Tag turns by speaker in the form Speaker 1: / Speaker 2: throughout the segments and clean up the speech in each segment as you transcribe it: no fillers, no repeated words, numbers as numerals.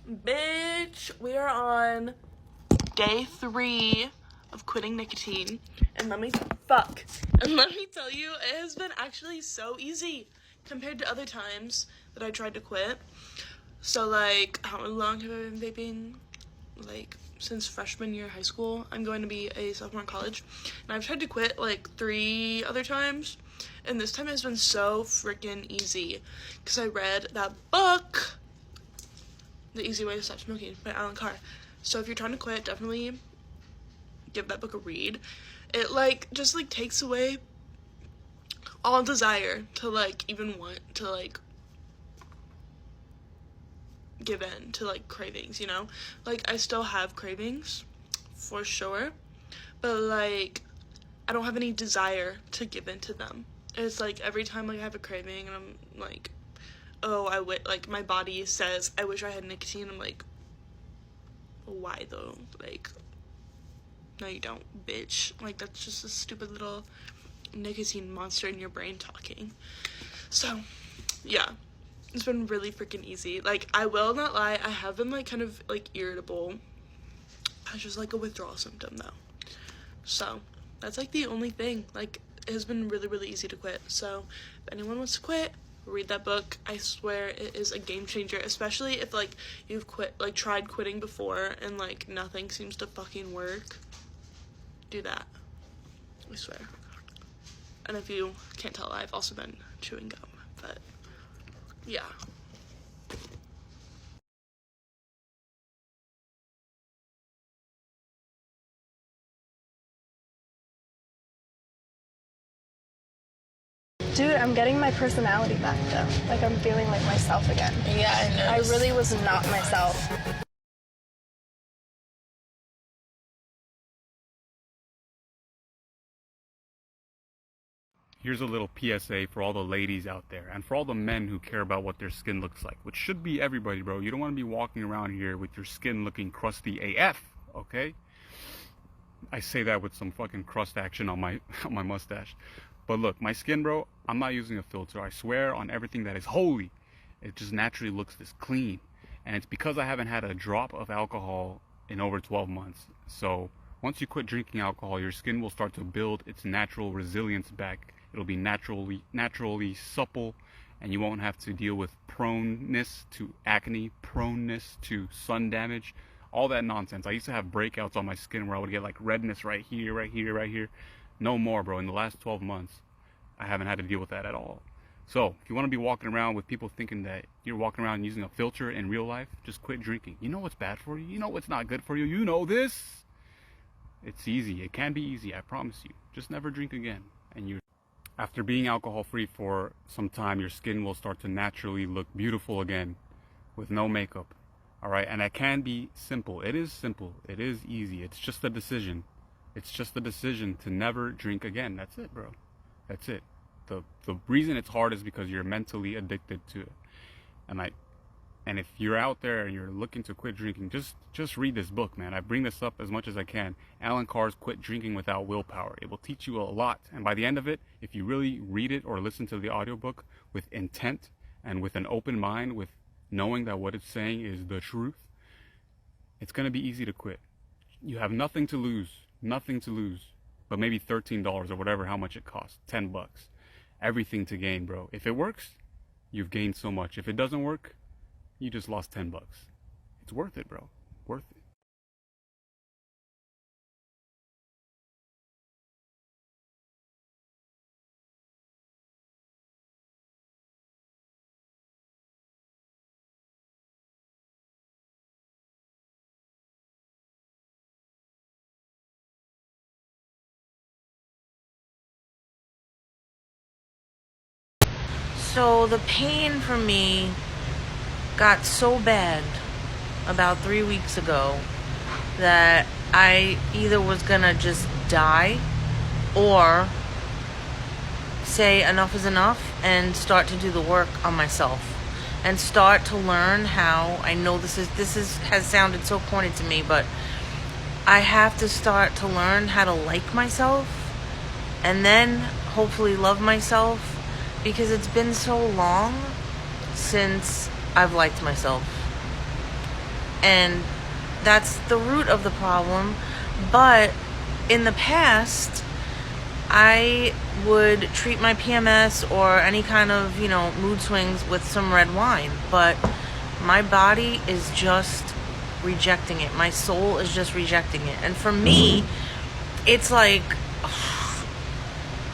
Speaker 1: Bitch, we are on day 3 of quitting nicotine, and let me tell you, it has been actually so easy compared to other times that I tried to quit. So, like, how long have I been vaping? Like, since freshman year of high school. I'm going to be a sophomore in college, and I've tried to quit like 3 other times, and this time has been so freaking easy because I read that book, The Easy Way to Stop Smoking by Alan Carr. So if you're trying to quit, definitely give that book a read. It just takes away all desire to even want to give in to cravings, you know? I still have cravings for sure, but I don't have any desire to give in to them. It's every time I have a craving and I'm like, oh, my body says I wish I had nicotine. I'm like, why though? No you don't, bitch. That's just a stupid little nicotine monster in your brain talking. So yeah, it's been really freaking easy. I will not lie, I have been kind of irritable. It's just a withdrawal symptom though. So that's the only thing. It has been really, really easy to quit. So if anyone wants to quit, read that book. I swear it is a game changer, especially if you've tried quitting before and nothing seems to fucking work. Do that, I swear. And if you can't tell, I've also been chewing gum, but yeah.
Speaker 2: Dude, I'm getting my personality back though. I'm feeling like myself again.
Speaker 1: Yeah, I know.
Speaker 2: I really was not myself.
Speaker 3: Here's a little PSA for all the ladies out there and for all the men who care about what their skin looks like, which should be everybody, bro. You don't want to be walking around here with your skin looking crusty AF, okay? I say that with some fucking crust action on my mustache. But look, my skin, bro, I'm not using a filter. I swear on everything that is holy. It just naturally looks this clean. And it's because I haven't had a drop of alcohol in over 12 months. So once you quit drinking alcohol, your skin will start to build its natural resilience back. It'll be naturally supple, and you won't have to deal with proneness to acne, proneness to sun damage, all that nonsense. I used to have breakouts on my skin where I would get redness right here, right here, right here. No more, bro. In the last 12 months, I haven't had to deal with that at all. So if you want to be walking around with people thinking that you're walking around using a filter in real life, just quit drinking. You know what's bad for you. You know what's not good for you. You know this. It's easy. It can be easy. I promise you. Just never drink again. And after being alcohol free for some time, your skin will start to naturally look beautiful again with no makeup. All right. And that can be simple. It is simple. It is easy. It's just a decision. It's just a decision to never drink again. That's it, bro. That's it. The reason it's hard is because you're mentally addicted to it. And if you're out there and you're looking to quit drinking, just read this book, man. I bring this up as much as I can. Alan Carr's Quit Drinking Without Willpower. It will teach you a lot. And by the end of it, if you really read it or listen to the audiobook with intent and with an open mind, with knowing that what it's saying is the truth, it's going to be easy to quit. You have nothing to lose, but maybe $13 or whatever, how much it costs, $10. Everything to gain, bro. If it works, you've gained so much. If it doesn't work, you just lost $10. It's worth it, bro. Worth it.
Speaker 4: So the pain for me got so bad about 3 weeks ago that I either was gonna just die or say enough is enough and start to do the work on myself and start to learn how. I know this has sounded so corny to me, but I have to start to learn how to like myself and then hopefully love myself, because it's been so long since I've liked myself. and that's the root of the problem. But in the past, I would treat my PMS or any kind of, mood swings with some red wine. But my body is just rejecting it. My soul is just rejecting it. And for me, it's like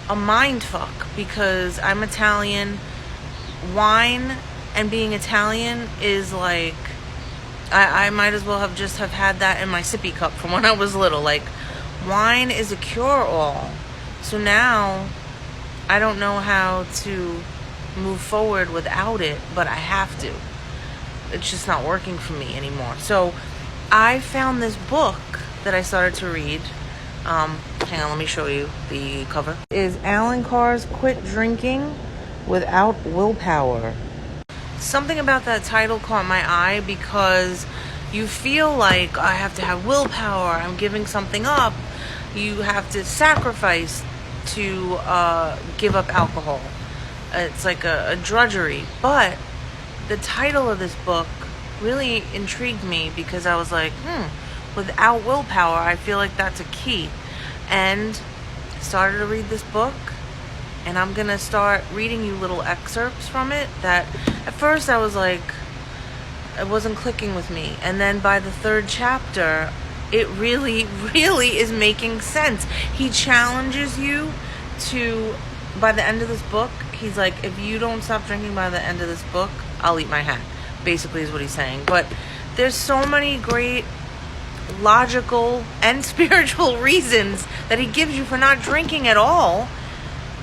Speaker 4: a mind fuck, because I'm Italian. Wine and being Italian is like, I might as well have had that in my sippy cup from when I was little. Like, wine is a cure-all. So now I don't know how to move forward without it, but I have to. It's just not working for me anymore. So I found this book that I started to read. Hang on, let me show you the cover. Is Alan Carr's Quit Drinking Without Willpower. Something about that title caught my eye, because you feel like, I have to have willpower, I'm giving something up. You have to sacrifice to give up alcohol. It's like a drudgery. But the title of this book really intrigued me, because I was like, without willpower, I feel like that's a key. And I started to read this book, and I'm gonna start reading you little excerpts from it that at first I was like, it wasn't clicking with me. And then by the third chapter, it really, really is making sense. He challenges you to, by the end of this book, he's like, if you don't stop drinking by the end of this book, I'll eat my hat, basically is what he's saying. But there's so many great logical and spiritual reasons that he gives you for not drinking at all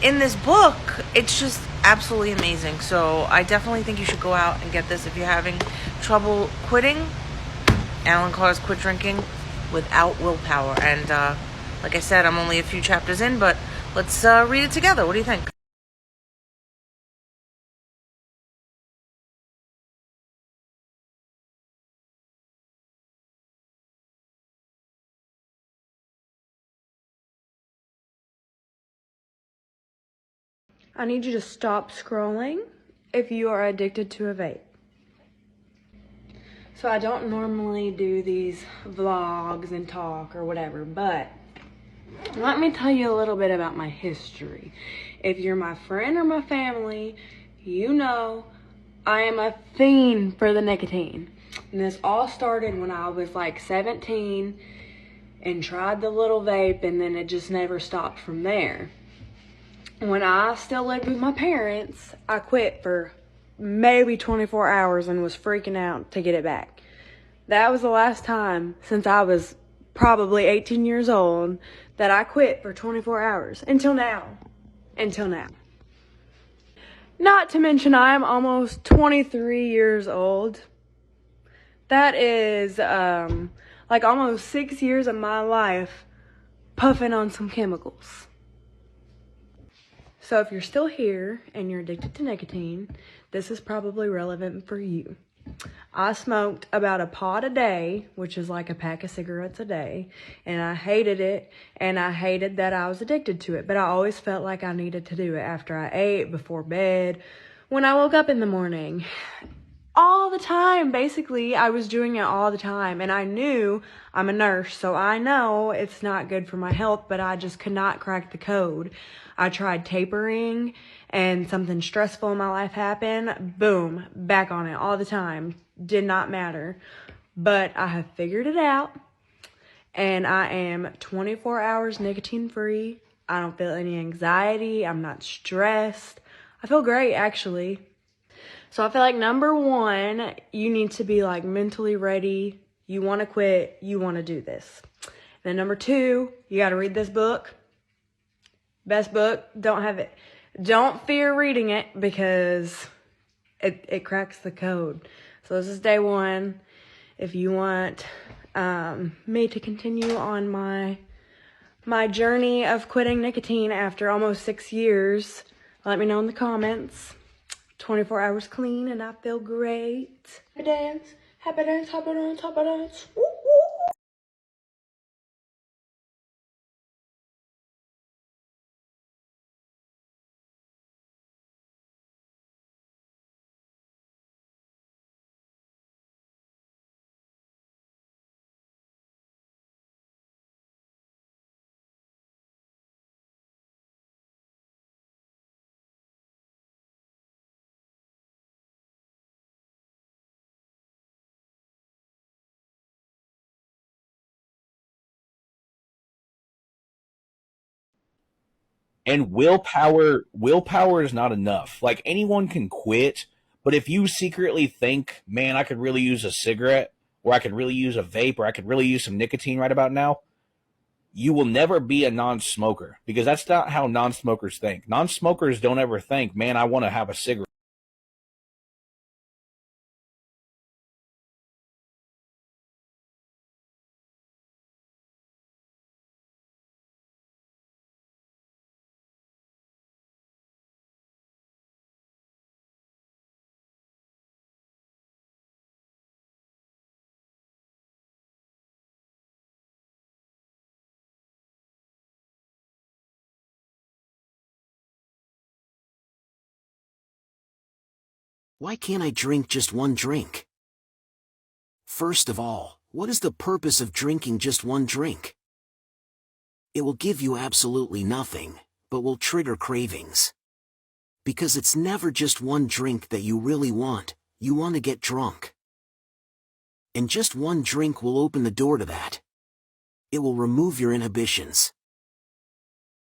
Speaker 4: in this book. It's just absolutely amazing. So I definitely think you should go out and get this if you're having trouble quitting. Alan Carr's Quit Drinking Without Willpower. And like I said, I'm only a few chapters in, but let's read it together. What do you think?
Speaker 5: I need you to stop scrolling if you are addicted to a vape. So I don't normally do these vlogs and talk or whatever, but let me tell you a little bit about my history. If you're my friend or my family, you know I am a fiend for the nicotine. And this all started when I was like 17 and tried the little vape, and then it just never stopped from there. When I still lived with my parents, I quit for maybe 24 hours and was freaking out to get it back. That was the last time since I was probably 18 years old that I quit for 24 hours. Until now. Not to mention I am almost 23 years old. That is like almost 6 years of my life puffing on some chemicals. So if you're still here and you're addicted to nicotine, this is probably relevant for you. I smoked about a pod a day, which is like a pack of cigarettes a day, and I hated it, and I hated that I was addicted to it, but I always felt like I needed to do it after I ate, before bed, when I woke up in the morning. All the time, basically, I was doing it all the time, and I knew, I'm a nurse, so I know it's not good for my health, but I just could not crack the code. I tried tapering, and something stressful in my life happened. Boom, back on it all the time. Did not matter. But I have figured it out, and I am 24 hours nicotine free. I don't feel any anxiety. I'm not stressed. I feel great, actually. So I feel like number one, you need to be like mentally ready. You want to quit. You want to do this. Then number two, you got to read this book. Best book. Don't fear reading it, because it cracks the code. So this is day one. If you want me to continue on my journey of quitting nicotine after almost 6 years, let me know in the comments. 24 hours clean and I feel great. Happy dance, happy dance, happy dance, happy dance. Woo, woo.
Speaker 6: And willpower is not enough. Like, anyone can quit, but if you secretly think, man, I could really use a cigarette, or I could really use a vape, or I could really use some nicotine right about now, you will never be a non-smoker, because that's not how non-smokers think. Non-smokers don't ever think, man, I want to have a cigarette.
Speaker 7: Why can't I drink just one drink? First of all, what is the purpose of drinking just one drink? It will give you absolutely nothing, but will trigger cravings. Because it's never just one drink that you really want, you want to get drunk. And just one drink will open the door to that. It will remove your inhibitions.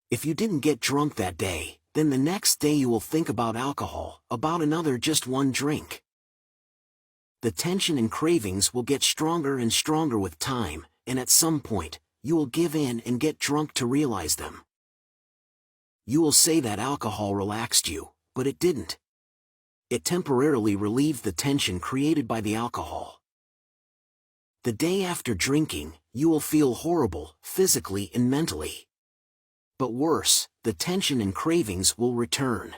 Speaker 7: If you didn't get drunk that day, then the next day you will think about alcohol, about another just one drink. The tension and cravings will get stronger and stronger with time, and at some point, you will give in and get drunk to realize them. You will say that alcohol relaxed you, but it didn't. It temporarily relieved the tension created by the alcohol. The day after drinking, you will feel horrible, physically and mentally. But worse, the tension and cravings will return.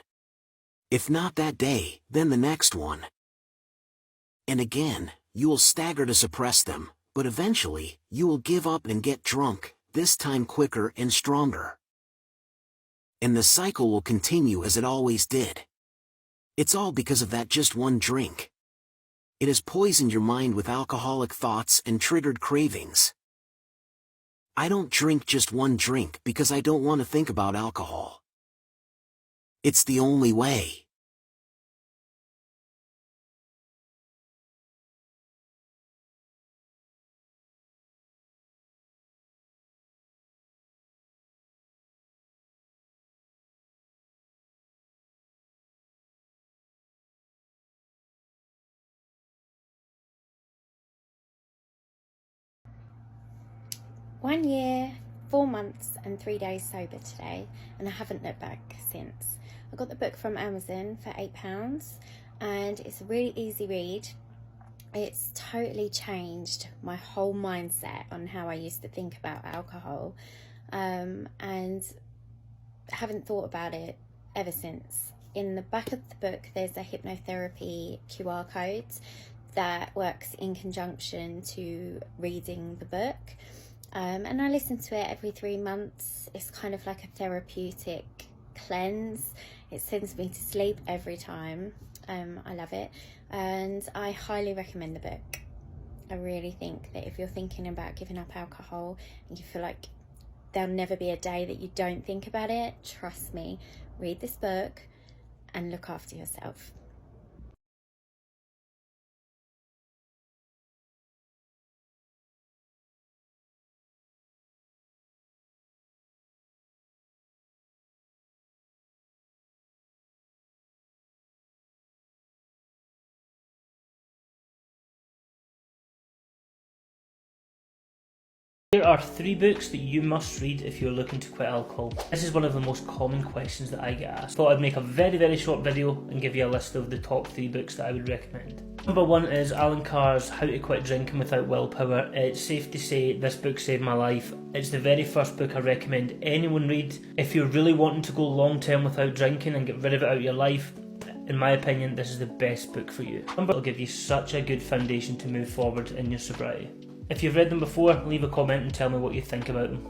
Speaker 7: If not that day, then the next one. And again, you will stagger to suppress them, but eventually, you will give up and get drunk, this time quicker and stronger. And the cycle will continue as it always did. It's all because of that just one drink. It has poisoned your mind with alcoholic thoughts and triggered cravings. I don't drink just one drink because I don't want to think about alcohol. It's the only way.
Speaker 8: One year, 4 months and 3 days sober today, and I haven't looked back since. I got the book from Amazon for £8 and it's a really easy read. It's totally changed my whole mindset on how I used to think about alcohol, and haven't thought about it ever since. In the back of the book there's a hypnotherapy QR code that works in conjunction to reading the book. And I listen to it every 3 months. It's kind of like a therapeutic cleanse. It sends me to sleep every time. I love it, and I highly recommend the book. I really think that if you're thinking about giving up alcohol and you feel like there'll never be a day that you don't think about it, trust me, read this book and look after yourself.
Speaker 9: Here are 3 books that you must read if you're looking to quit alcohol. This is one of the most common questions that I get asked. Thought I'd make a very short video and give you a list of the top 3 books that I would recommend. Number 1 is Alan Carr's How to Quit Drinking Without Willpower. It's safe to say this book saved my life. It's the very first book I recommend anyone read. If you're really wanting to go long term without drinking and get rid of it out of your life, in my opinion, this is the best book for you. It'll give you such a good foundation to move forward in your sobriety. If you've read them before, leave a comment and tell me what you think about them.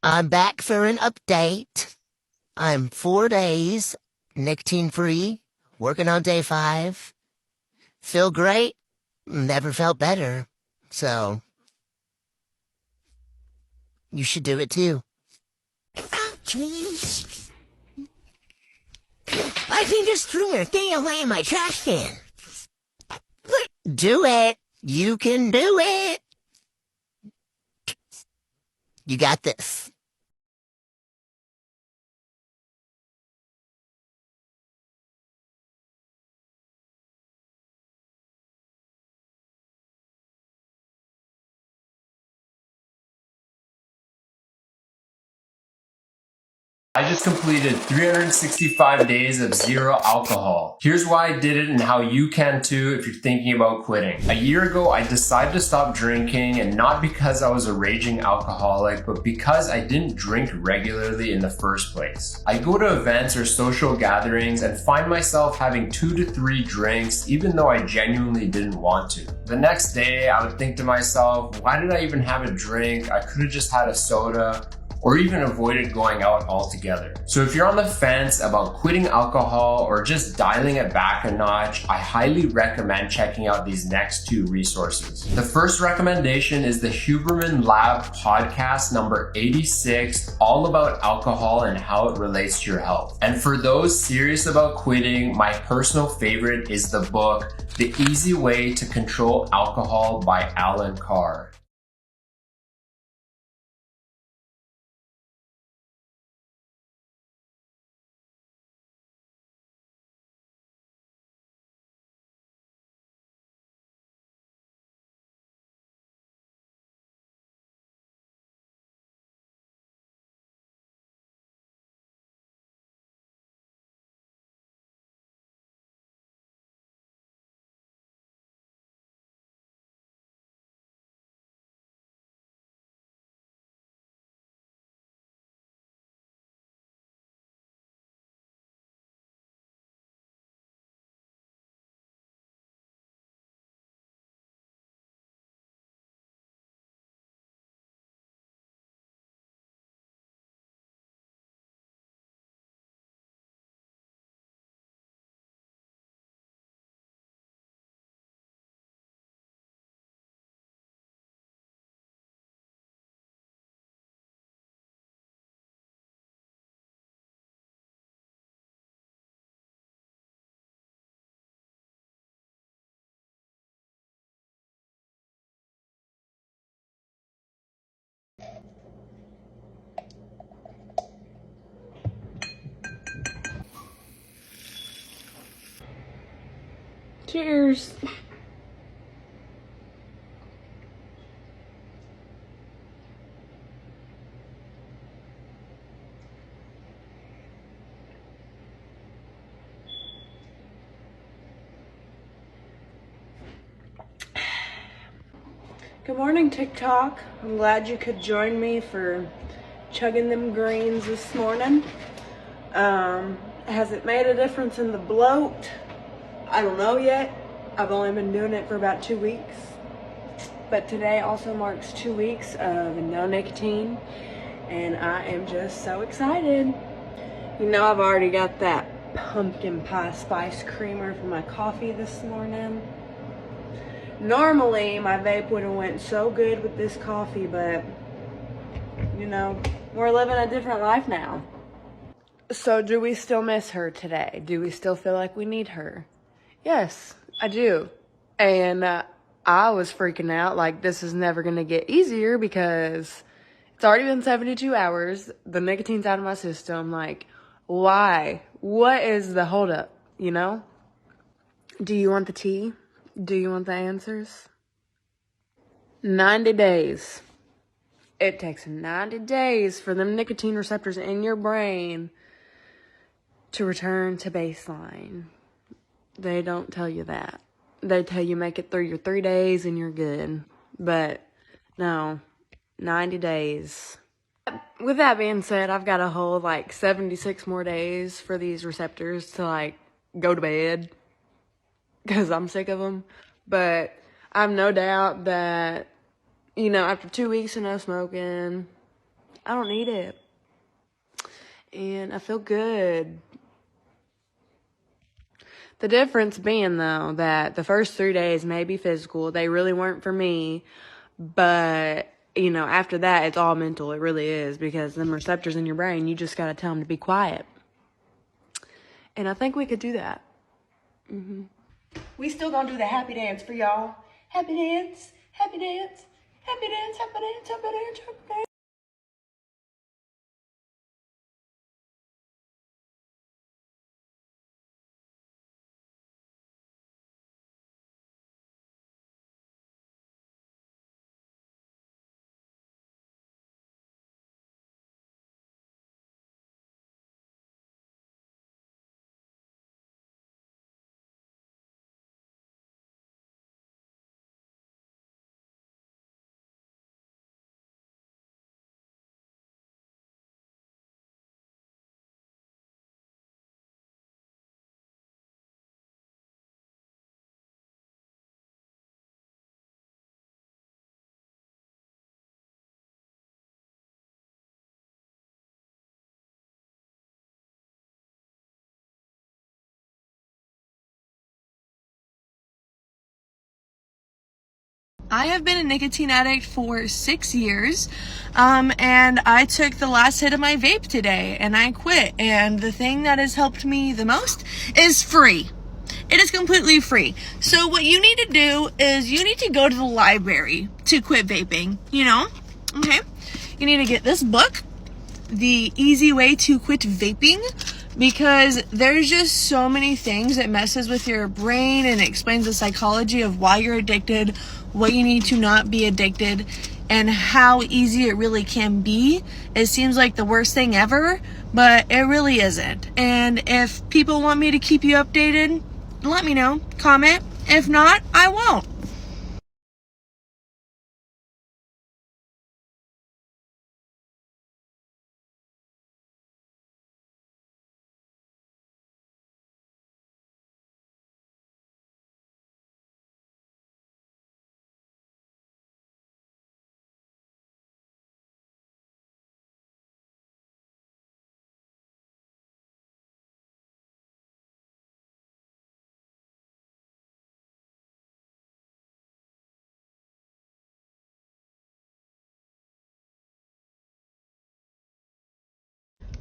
Speaker 10: I'm back for an update. I'm 4 days, nicotine-free, working on day 5. Feel great. Never felt better. So, you should do it too. Jeez. I think just threw a thing away in my trash can. Do it. You can do it. You got this.
Speaker 11: I just completed 365 days of zero alcohol. Here's why I did it and how you can too if you're thinking about quitting. A year ago, I decided to stop drinking, and not because I was a raging alcoholic, but because I didn't drink regularly in the first place. I go to events or social gatherings and find myself having 2 to 3 drinks even though I genuinely didn't want to. The next day, I would think to myself, why did I even have a drink? I could have just had a soda, or even avoided going out altogether. So if you're on the fence about quitting alcohol or just dialing it back a notch, I highly recommend checking out these next 2 resources. The first recommendation is the Huberman Lab podcast number 86, all about alcohol and how it relates to your health. And for those serious about quitting, my personal favorite is the book, The Easy Way to Control Alcohol by Alan Carr.
Speaker 5: Cheers. Good morning, TikTok. I'm glad you could join me for chugging them greens this morning. Has it made a difference in the bloat? I don't know yet. I've only been doing it for about 2 weeks. But today also marks 2 weeks of no nicotine, and I am just so excited. You know, I've already got that pumpkin pie spice creamer for my coffee this morning. Normally, my vape would have went so good with this coffee, but, you know, we're living a different life now. So, do we still miss her today? Do we still feel like we need her? Yes, I do. And I was freaking out like this is never going to get easier because it's already been 72 hours. The nicotine's out of my system. Like, why? What is the holdup, you know? Do you want the tea? Do you want the answers? 90 days. It takes 90 days for them nicotine receptors in your brain to return to baseline. They don't tell you that. They tell you make it through your 3 days and you're good. But no, 90 days. With that being said, I've got a whole 76 more days for these receptors to go to bed because I'm sick of them. But I have no doubt that, after 2 weeks of no smoking, I don't need it. And I feel good. The difference being, though, that the first 3 days may be physical. They really weren't for me. But, you know, after that, it's all mental. It really is. Because them receptors in your brain, you just got to tell them to be quiet. And I think we could do that. We still gonna do the happy dance for y'all. Happy dance, happy dance, happy dance, happy dance, happy dance, happy dance.
Speaker 1: I have been a nicotine addict for 6 years, and I took the last hit of my vape today, and I quit. And the thing that has helped me the most is free. It is completely free. So what you need to do is you need to go to the library to quit vaping, you know? Okay? You need to get this book, The Easy Way to Quit Vaping, because there's just so many things that messes with your brain and explains the psychology of why you're addicted, what you need to not be addicted, and how easy it really can be. It seems like the worst thing ever, but it really isn't. And if people want me to keep you updated, let me know. Comment. If not, I won't.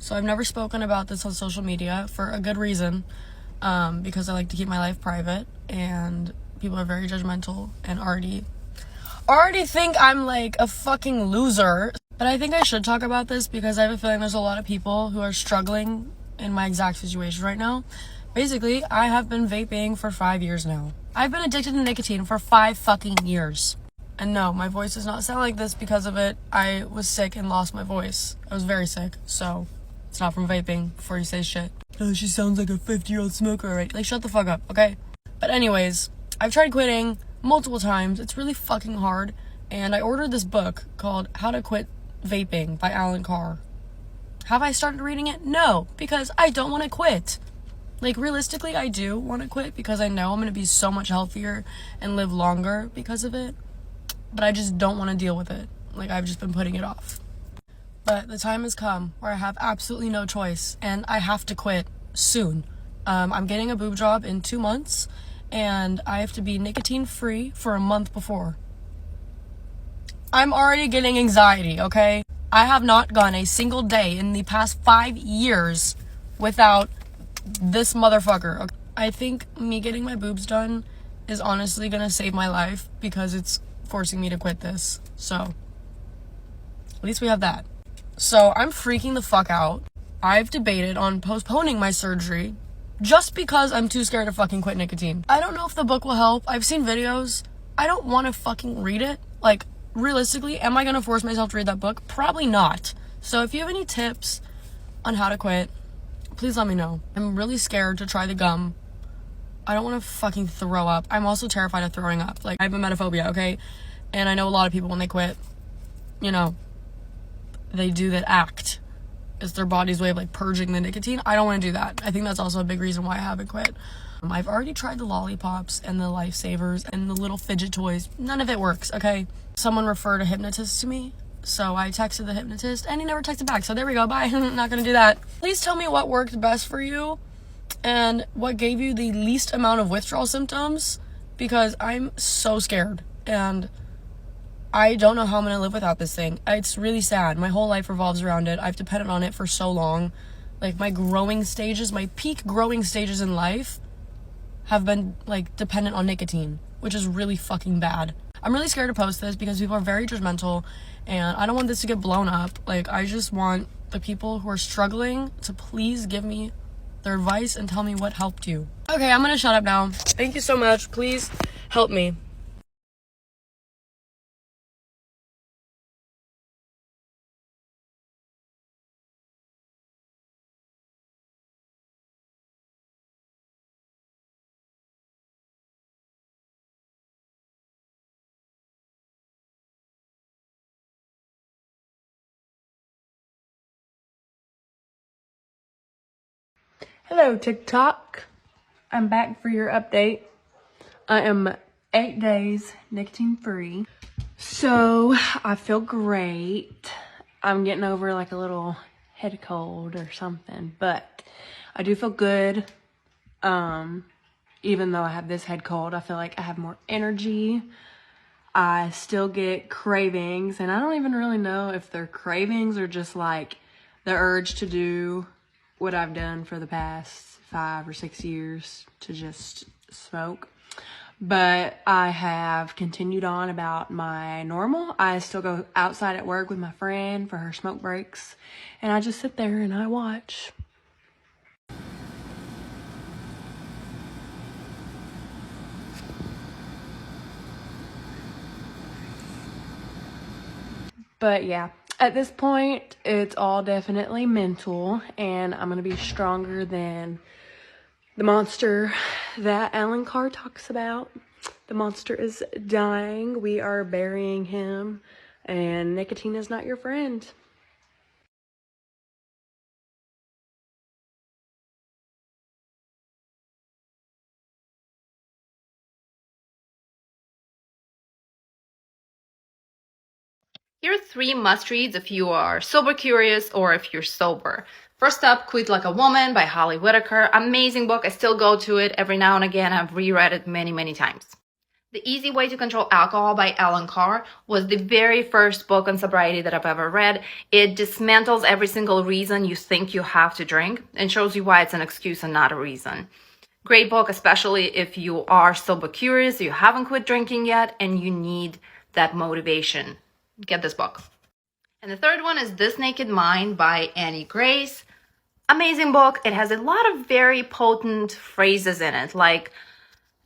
Speaker 5: So I've never spoken about this on social media for a good reason, because I like to keep my life private, and people are very judgmental and already think I'm like a fucking loser. But I think I should talk about this because I have a feeling there's a lot of people who are struggling in my exact situation right now. Basically, I have been vaping for 5 years now. I've been addicted to nicotine for 5 fucking years. And no, my voice does not sound like this because of it. I was sick and lost my voice. I was very sick, so it's not from vaping before you say shit. Oh, she sounds like a 50-year-old smoker already. Like, shut the fuck up, okay? But anyways, I've tried quitting multiple times. It's really fucking hard. And I ordered this book called How to Quit Vaping by Alan Carr. Have I started reading it? No, because I don't want to quit. Like, realistically, I do want to quit because I know I'm going to be so much healthier and live longer because of it. But I just don't want to deal with it. Like, I've just been putting it off. But the time has come where I have absolutely no choice, and I have to quit soon. I'm getting a boob job in 2 months, and I have to be nicotine-free for a month before. I'm already getting anxiety, okay? I have not gone a single day in the past 5 years without this motherfucker. Okay? I think me getting my boobs done is honestly gonna save my life because it's forcing me to quit this. So, at least we have that. So, I'm freaking the fuck out. I've debated on postponing my surgery just because I'm too scared to fucking quit nicotine. I don't know if the book will help. I've seen videos. I don't want to fucking read it. Like, realistically, am I going to force myself to read that book? Probably not. So if you have any tips on how to quit, please let me know. I'm really scared to try the gum. I don't want to fucking throw up. I'm also terrified of throwing up. Like, I have emetophobia, okay? And I know a lot of people when they quit, you know, they do that act. It's their body's way of like purging the nicotine. I don't want to do that. I think that's also a big reason why I haven't quit. I've already tried the lollipops and the lifesavers and the little fidget toys. None of it works, okay? Someone referred a hypnotist to me, So I texted the hypnotist and he never texted back. So there we go. Bye. Not gonna do that. Please tell me what worked best for you and what gave you the least amount of withdrawal symptoms, because I'm so scared and I don't know how I'm gonna live without this thing. It's really sad. My whole life revolves around it. I've depended on it for so long. Like my growing stages, my peak growing stages in life have been like dependent on nicotine, which is really fucking bad. I'm really scared to post this because people are very judgmental and I don't want this to get blown up. Like, I just want the people who are struggling to please give me their advice and tell me what helped you. Okay, I'm gonna shut up now. Thank you so much. Please help me. Hello, TikTok. I'm back for your update. I am 8 days nicotine free. So I feel great. I'm getting over like a little head cold or something, but I do feel good. Even though I have this head cold, I feel like I have more energy. I still get cravings, and I don't even really know if they're cravings or just like the urge to do what I've done for the past 5 or 6 years, to just smoke. But I have continued on about my normal. I still go outside at work with my friend for her smoke breaks, and I just sit there and I watch. But yeah, at this point, it's all definitely mental, and I'm gonna be stronger than the monster that Alan Carr talks about. The monster is dying. We are burying him, and nicotine is not your friend.
Speaker 12: Here are 3 must-reads if you are sober curious or if you're sober. First up, Quit Like a Woman by Holly Whitaker. Amazing book. I still go to it every now and again. I've reread it many, many times. The Easy Way to Control Alcohol by Alan Carr was the very first book on sobriety that I've ever read. It dismantles every single reason you think you have to drink and shows you why it's an excuse and not a reason. Great book, especially if you are sober curious, you haven't quit drinking yet, and you need that motivation. Get this book. And the third one is This Naked Mind by Annie Grace. Amazing book. It has a lot of very potent phrases in it, like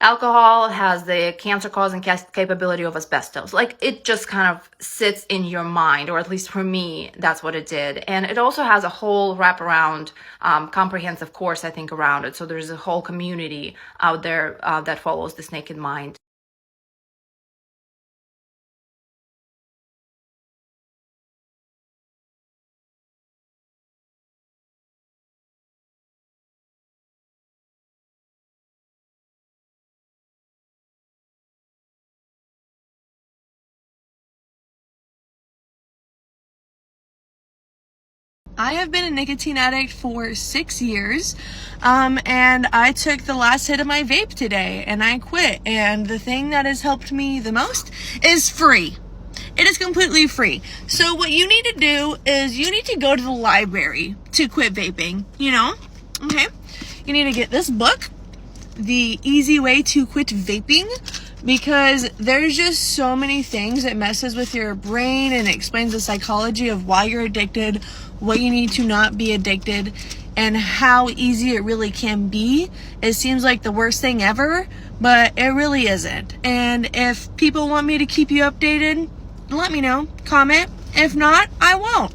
Speaker 12: alcohol has the cancer-causing capability of asbestos. Like, it just kind of sits in your mind, or at least for me, that's what it did. And it also has a whole wraparound, comprehensive course, I think, around it. So there's a whole community out there that follows This Naked Mind.
Speaker 1: I have been a nicotine addict for 6 years, and I took the last hit of my vape today, and I quit. And the thing that has helped me the most is free. It is completely free. So what you need to do is you need to go to the library to quit vaping, okay? You need to get this book, The Easy Way to Quit Vaping, because there's just so many things that messes with your brain and explains the psychology of why you're addicted, what you need to not be addicted, and how easy it really can be. It seems like the worst thing ever, but it really isn't. And if people want me to keep you updated, let me know. Comment. If not, I won't.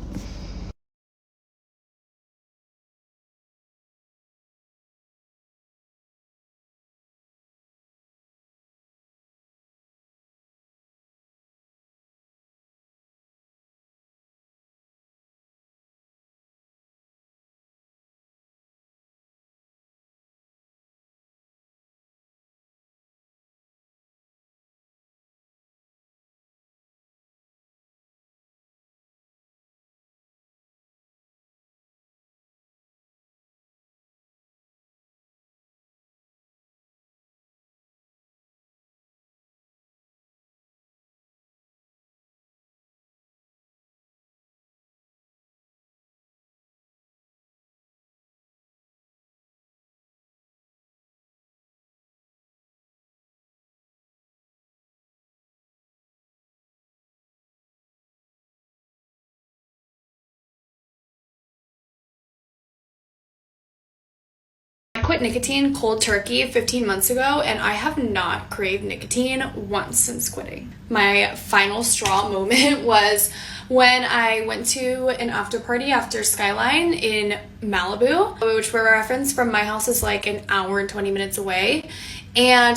Speaker 13: quit nicotine cold turkey 15 months ago, and I have not craved nicotine once since quitting. My final straw moment was when I went to an after party after Skyline in Malibu, which for reference from my house is like an hour and 20 minutes away. And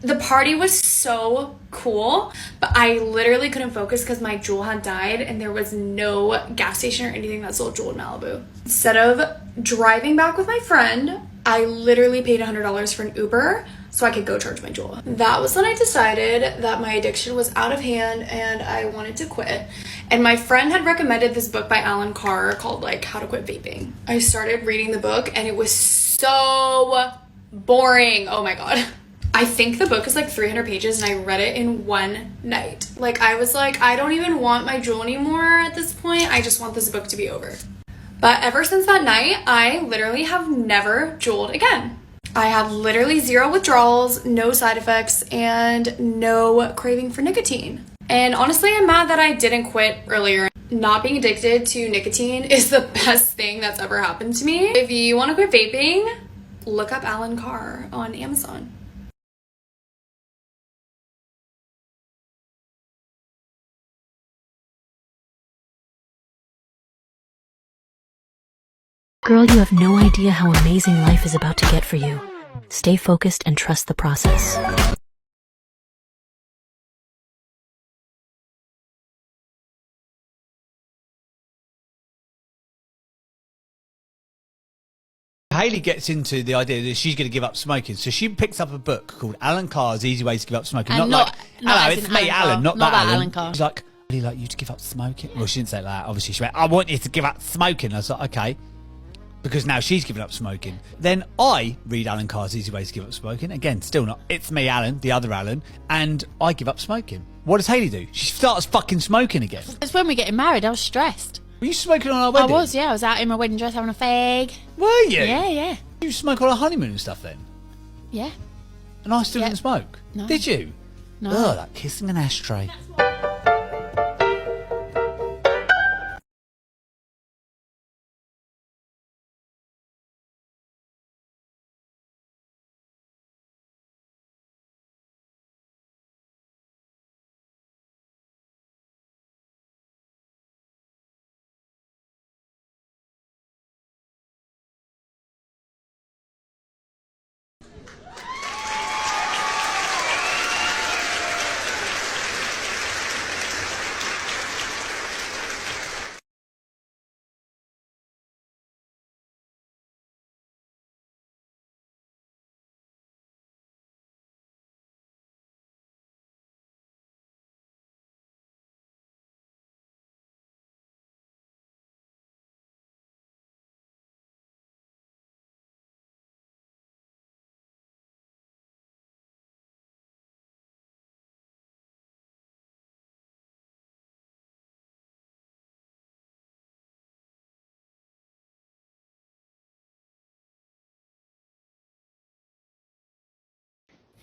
Speaker 13: the party was so cool, but I literally couldn't focus because my Juul had died and there was no gas station or anything that sold Juul in Malibu. Instead of driving back with my friend, I literally paid $100 for an Uber so I could go charge my Juul. That was when I decided that my addiction was out of hand and I wanted to quit. And my friend had recommended this book by Alan Carr called like How to Quit Vaping. I started reading the book and it was so boring. Oh my god. I think the book is like 300 pages and I read it in one night. Like I was like, I don't even want my Juul anymore at this point. I just want this book to be over. But ever since that night, I literally have never Juuled again. I had literally zero withdrawals, no side effects, and no craving for nicotine. And honestly, I'm mad that I didn't quit earlier. Not being addicted to nicotine is the best thing that's ever happened to me. If you want to quit vaping, look up Alan Carr on Amazon.
Speaker 14: Girl, you have no idea how amazing life is about to get for you. Stay focused and trust the process.
Speaker 15: Hayley gets into the idea that she's going to give up smoking, so she picks up a book called Alan Carr's Easy Ways to Give Up Smoking.
Speaker 16: And
Speaker 15: Not
Speaker 16: not
Speaker 15: it's
Speaker 16: as in
Speaker 15: me, Alan, not
Speaker 16: that
Speaker 15: Alan.
Speaker 16: Alan Carr.
Speaker 15: She's like, I'd really like you to give up smoking. Well, she didn't say that. Obviously, she went, I want you to give up smoking. I was like, okay. Because now she's given up smoking. Then I read Alan Carr's Easy Ways to Give Up Smoking. Again, still not. It's me, Alan, the other Alan. And I give up smoking. What does Hayley do? She starts fucking smoking again.
Speaker 16: It's when we're getting married, I was stressed.
Speaker 15: Were you smoking on our wedding?
Speaker 16: I was, yeah. I was out in my wedding dress having a fag.
Speaker 15: Were you?
Speaker 16: Yeah.
Speaker 15: You smoke on our honeymoon and stuff then?
Speaker 16: Yeah.
Speaker 15: And I still didn't smoke?
Speaker 16: No.
Speaker 15: Did you?
Speaker 16: No.
Speaker 15: Oh, that kissing an ashtray.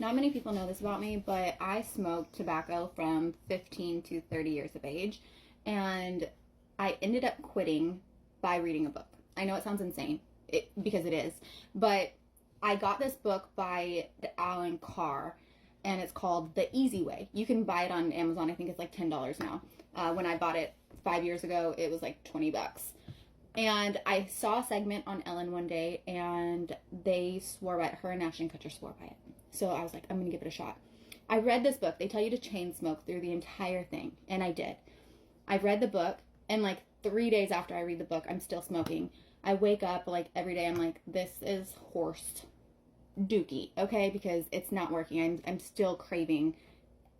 Speaker 17: Not many people know this about me, but I smoked tobacco from 15 to 30 years of age, and I ended up quitting by reading a book. I know it sounds insane, because it is, but I got this book by Alan Carr, and it's called The Easy Way. You can buy it on Amazon. I think it's like $10 now. When I bought it 5 years ago, it was like $20. And I saw a segment on Ellen one day, and they swore by it. Her and Ashton Kutcher swore by it. So I was like, I'm going to give it a shot. I read this book. They tell you to chain smoke through the entire thing. And I did. I read the book, and like 3 days after I read the book, I'm still smoking. I wake up like every day. I'm like, this is horse dookie, okay? Because it's not working. I'm still craving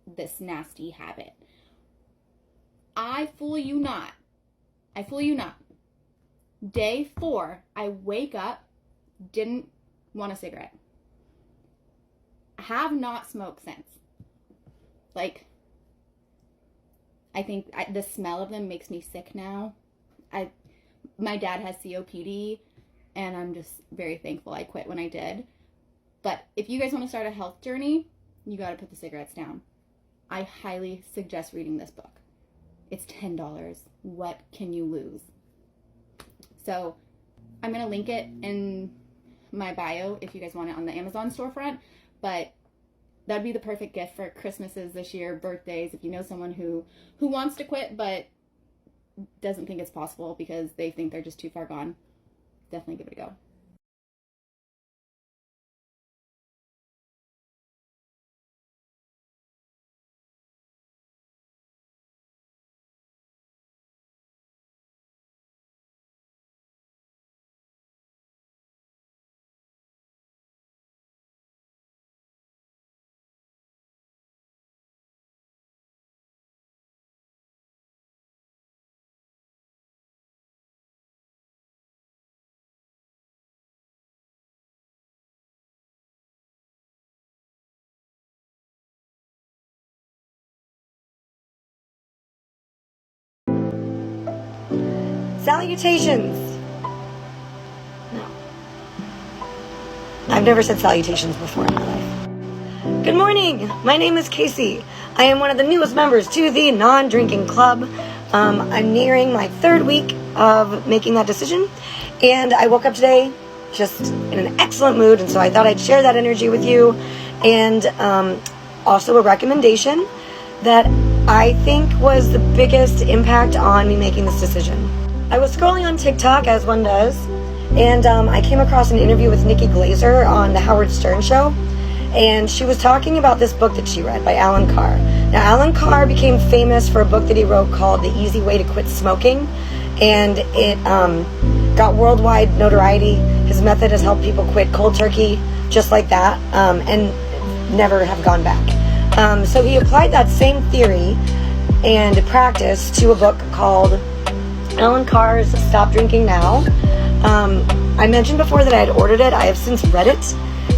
Speaker 17: this nasty habit. I fool you not. Day 4, I wake up, didn't want a cigarette. Have not smoked since. Like, I think the smell of them makes me sick now. My dad has COPD, and I'm just very thankful I quit when I did. But if you guys want to start a health journey, you got to put the cigarettes down. I highly suggest reading this book. It's $10. What can you lose? So I'm going to link it in my bio if you guys want it on the Amazon storefront. But that'd be the perfect gift for Christmases this year, birthdays, if you know someone who wants to quit but doesn't think it's possible because they think they're just too far gone. Definitely give it a go.
Speaker 18: Salutations! No. I've never said salutations before in my life. Good morning! My name is Casey. I am one of the newest members to the non-drinking club. I'm nearing my 3rd week of making that decision, and I woke up today just in an excellent mood, and so I thought I'd share that energy with you, and also a recommendation that I think was the biggest impact on me making this decision. I was scrolling on TikTok, as one does, and I came across an interview with Nikki Glazer on the Howard Stern show, and she was talking about this book that she read by Alan Carr. Now, Alan Carr became famous for a book that he wrote called The Easy Way to Quit Smoking, and it got worldwide notoriety. His method has helped people quit cold turkey, just like that, and never have gone back. So he applied that same theory and practice to a book called Alan Carr's Stop Drinking Now. I mentioned before that I had ordered it. I have since read it,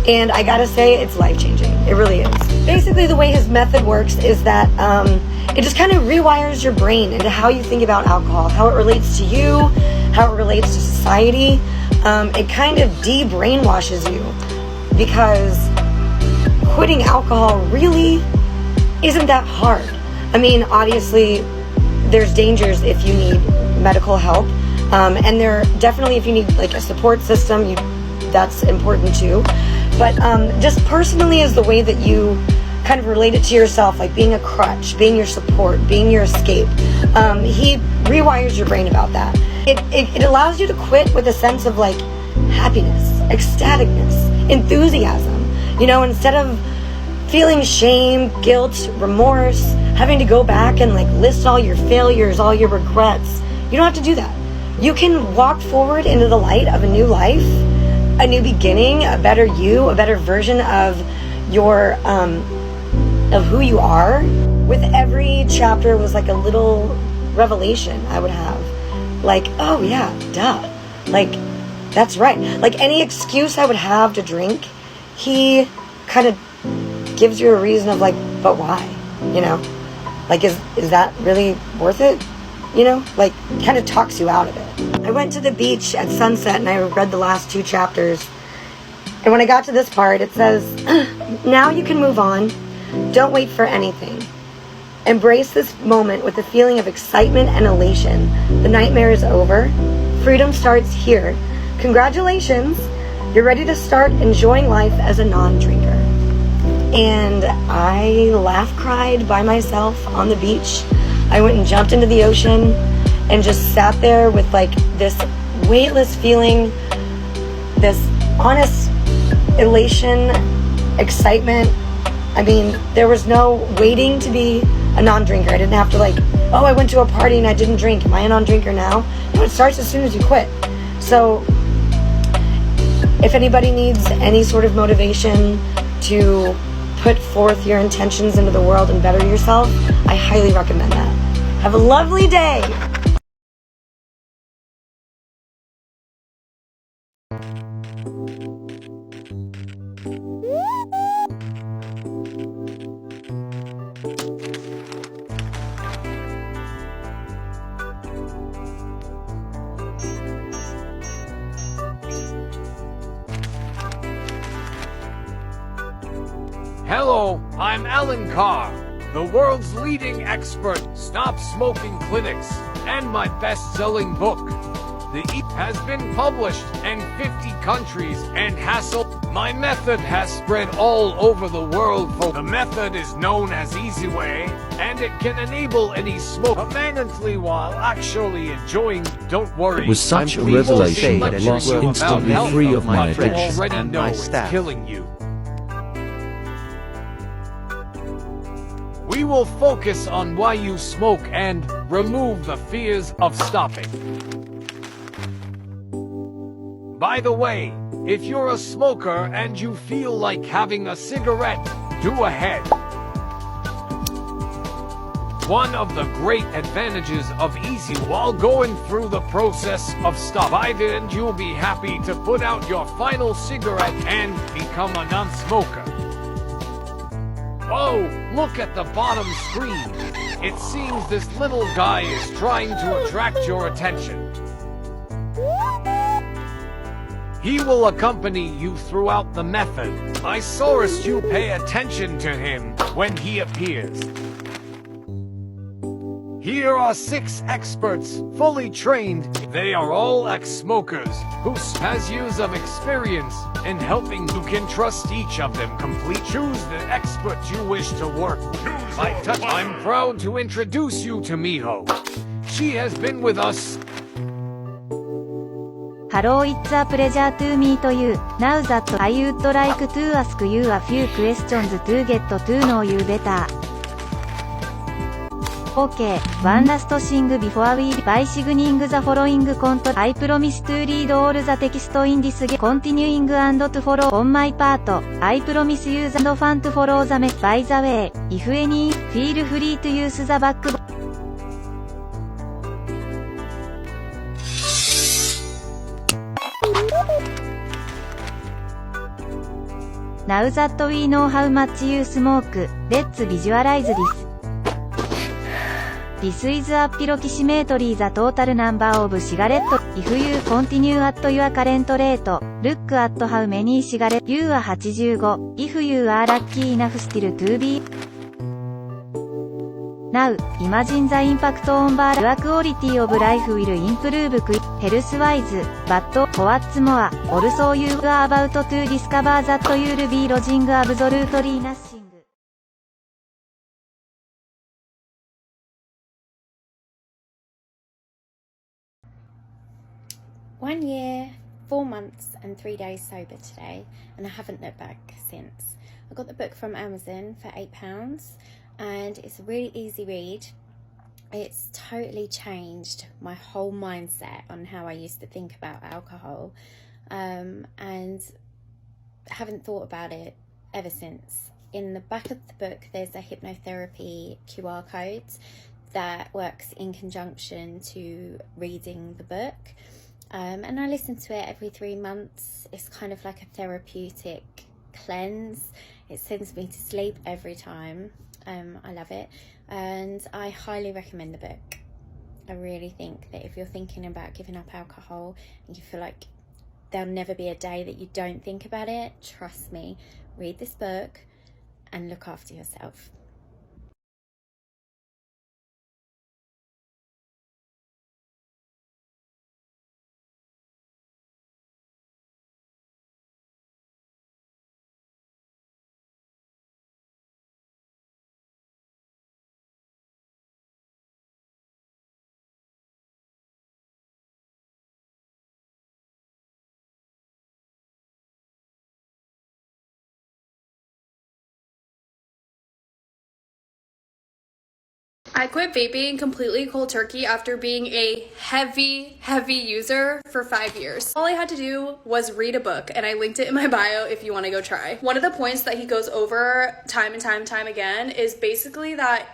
Speaker 18: and I gotta say, it's life-changing. It really is. Basically, the way his method works is that it just kind of rewires your brain into how you think about alcohol, how it relates to you, how it relates to society. It kind of de-brainwashes you, because quitting alcohol really isn't that hard. I mean, obviously, there's dangers if you need medical help, and there definitely, if you need like a support system, that's important too. But just personally, is the way that you kind of relate it to yourself, like being a crutch, being your support, being your escape. He rewires your brain about that. It allows you to quit with a sense of like happiness, ecstaticness, enthusiasm. You know, instead of feeling shame, guilt, remorse, having to go back and like list all your failures, all your regrets. You don't have to do that. You can walk forward into the light of a new life, a new beginning, a better you, a better version of your of who you are. With every chapter was like a little revelation I would have. Like, oh yeah, duh. Like, that's right. Like any excuse I would have to drink, he kind of gives you a reason of like, but why? You know? Like, is that really worth it? You know? Like, kind of talks you out of it. I went to the beach at sunset and I read the last 2 chapters. And when I got to this part, it says, now you can move on. Don't wait for anything. Embrace this moment with a feeling of excitement and elation. The nightmare is over. Freedom starts here. Congratulations. You're ready to start enjoying life as a non-drinker. And I cried by myself on the beach. I went and jumped into the ocean and just sat there with like this weightless feeling, this honest elation, excitement. I mean, there was no waiting to be a non-drinker. I didn't have to like, oh, I went to a party and I didn't drink. Am I a non-drinker now? No, it starts as soon as you quit. So if anybody needs any sort of motivation to put forth your intentions into the world and better yourself, I highly recommend that. Have a lovely day.
Speaker 19: Hello, I'm Alan Carr, the world's leading expert stop smoking clinics, and my best-selling book, The has been published in 50 countries and my method has spread all over the world. The method is known as Easy Way, and it can enable any smoker permanently while actually enjoying. Don't worry.
Speaker 20: It was such a revelation that I was instantly free of my addiction
Speaker 19: and my staff. Killing you. We will focus on why you smoke and remove the fears of stopping. By the way, if you're a smoker and you feel like having a cigarette, do ahead. One of the great advantages of Easy while going through the process of stop, by the end you'll be happy to put out your final cigarette and become a non-smoker. Oh, look at the bottom screen. It seems this little guy is trying to attract your attention. He will accompany you throughout the method. I suggest you pay attention to him when he appears. Here are 6 experts, fully trained. They are all ex-smokers who has years of experience in helping. You can trust each of them complete. Choose the expert you wish to work with. I'm proud to introduce you to Miho. She has been with us.
Speaker 21: Hello, it's a pleasure to meet you. Now that I would like to ask you a few questions to get to know you better. Okay, one last thing before we by signing the following contract. I promise to read all the text in this continuing and to follow on my part. I promise you and fan to follow the message. By the way, if any, feel free to use the backbone. Now that we know how much you smoke, let's visualize this. This is approximately the total number of cigarettes. If you continue at your current rate, look at how many cigarettes you are 85. If you are lucky enough still to be. Now, imagine the impact on your quality of life will improve health-wise, but what's more, also you are about to discover that you'll be losing absolutely nothing.
Speaker 8: 1 year, 4 months and 3 days sober today, and I haven't looked back since. I got the book from Amazon for £8 and it's a really easy read. It's totally changed my whole mindset on how I used to think about alcohol, and haven't thought about it ever since. In the back of the book there's a hypnotherapy QR code that works in conjunction to reading the book. And I listen to it every 3 months. It's kind of like a therapeutic cleanse. It sends me to sleep every time. I love it, and I highly recommend the book. I really think that if you're thinking about giving up alcohol and you feel like there'll never be a day that you don't think about it, trust me, read this book and look after yourself.
Speaker 13: I quit vaping completely cold turkey after being a heavy user for 5 years. All I had to do was read a book, and I linked it in my bio if you want to go try. One of the points that he goes over time and time again is basically that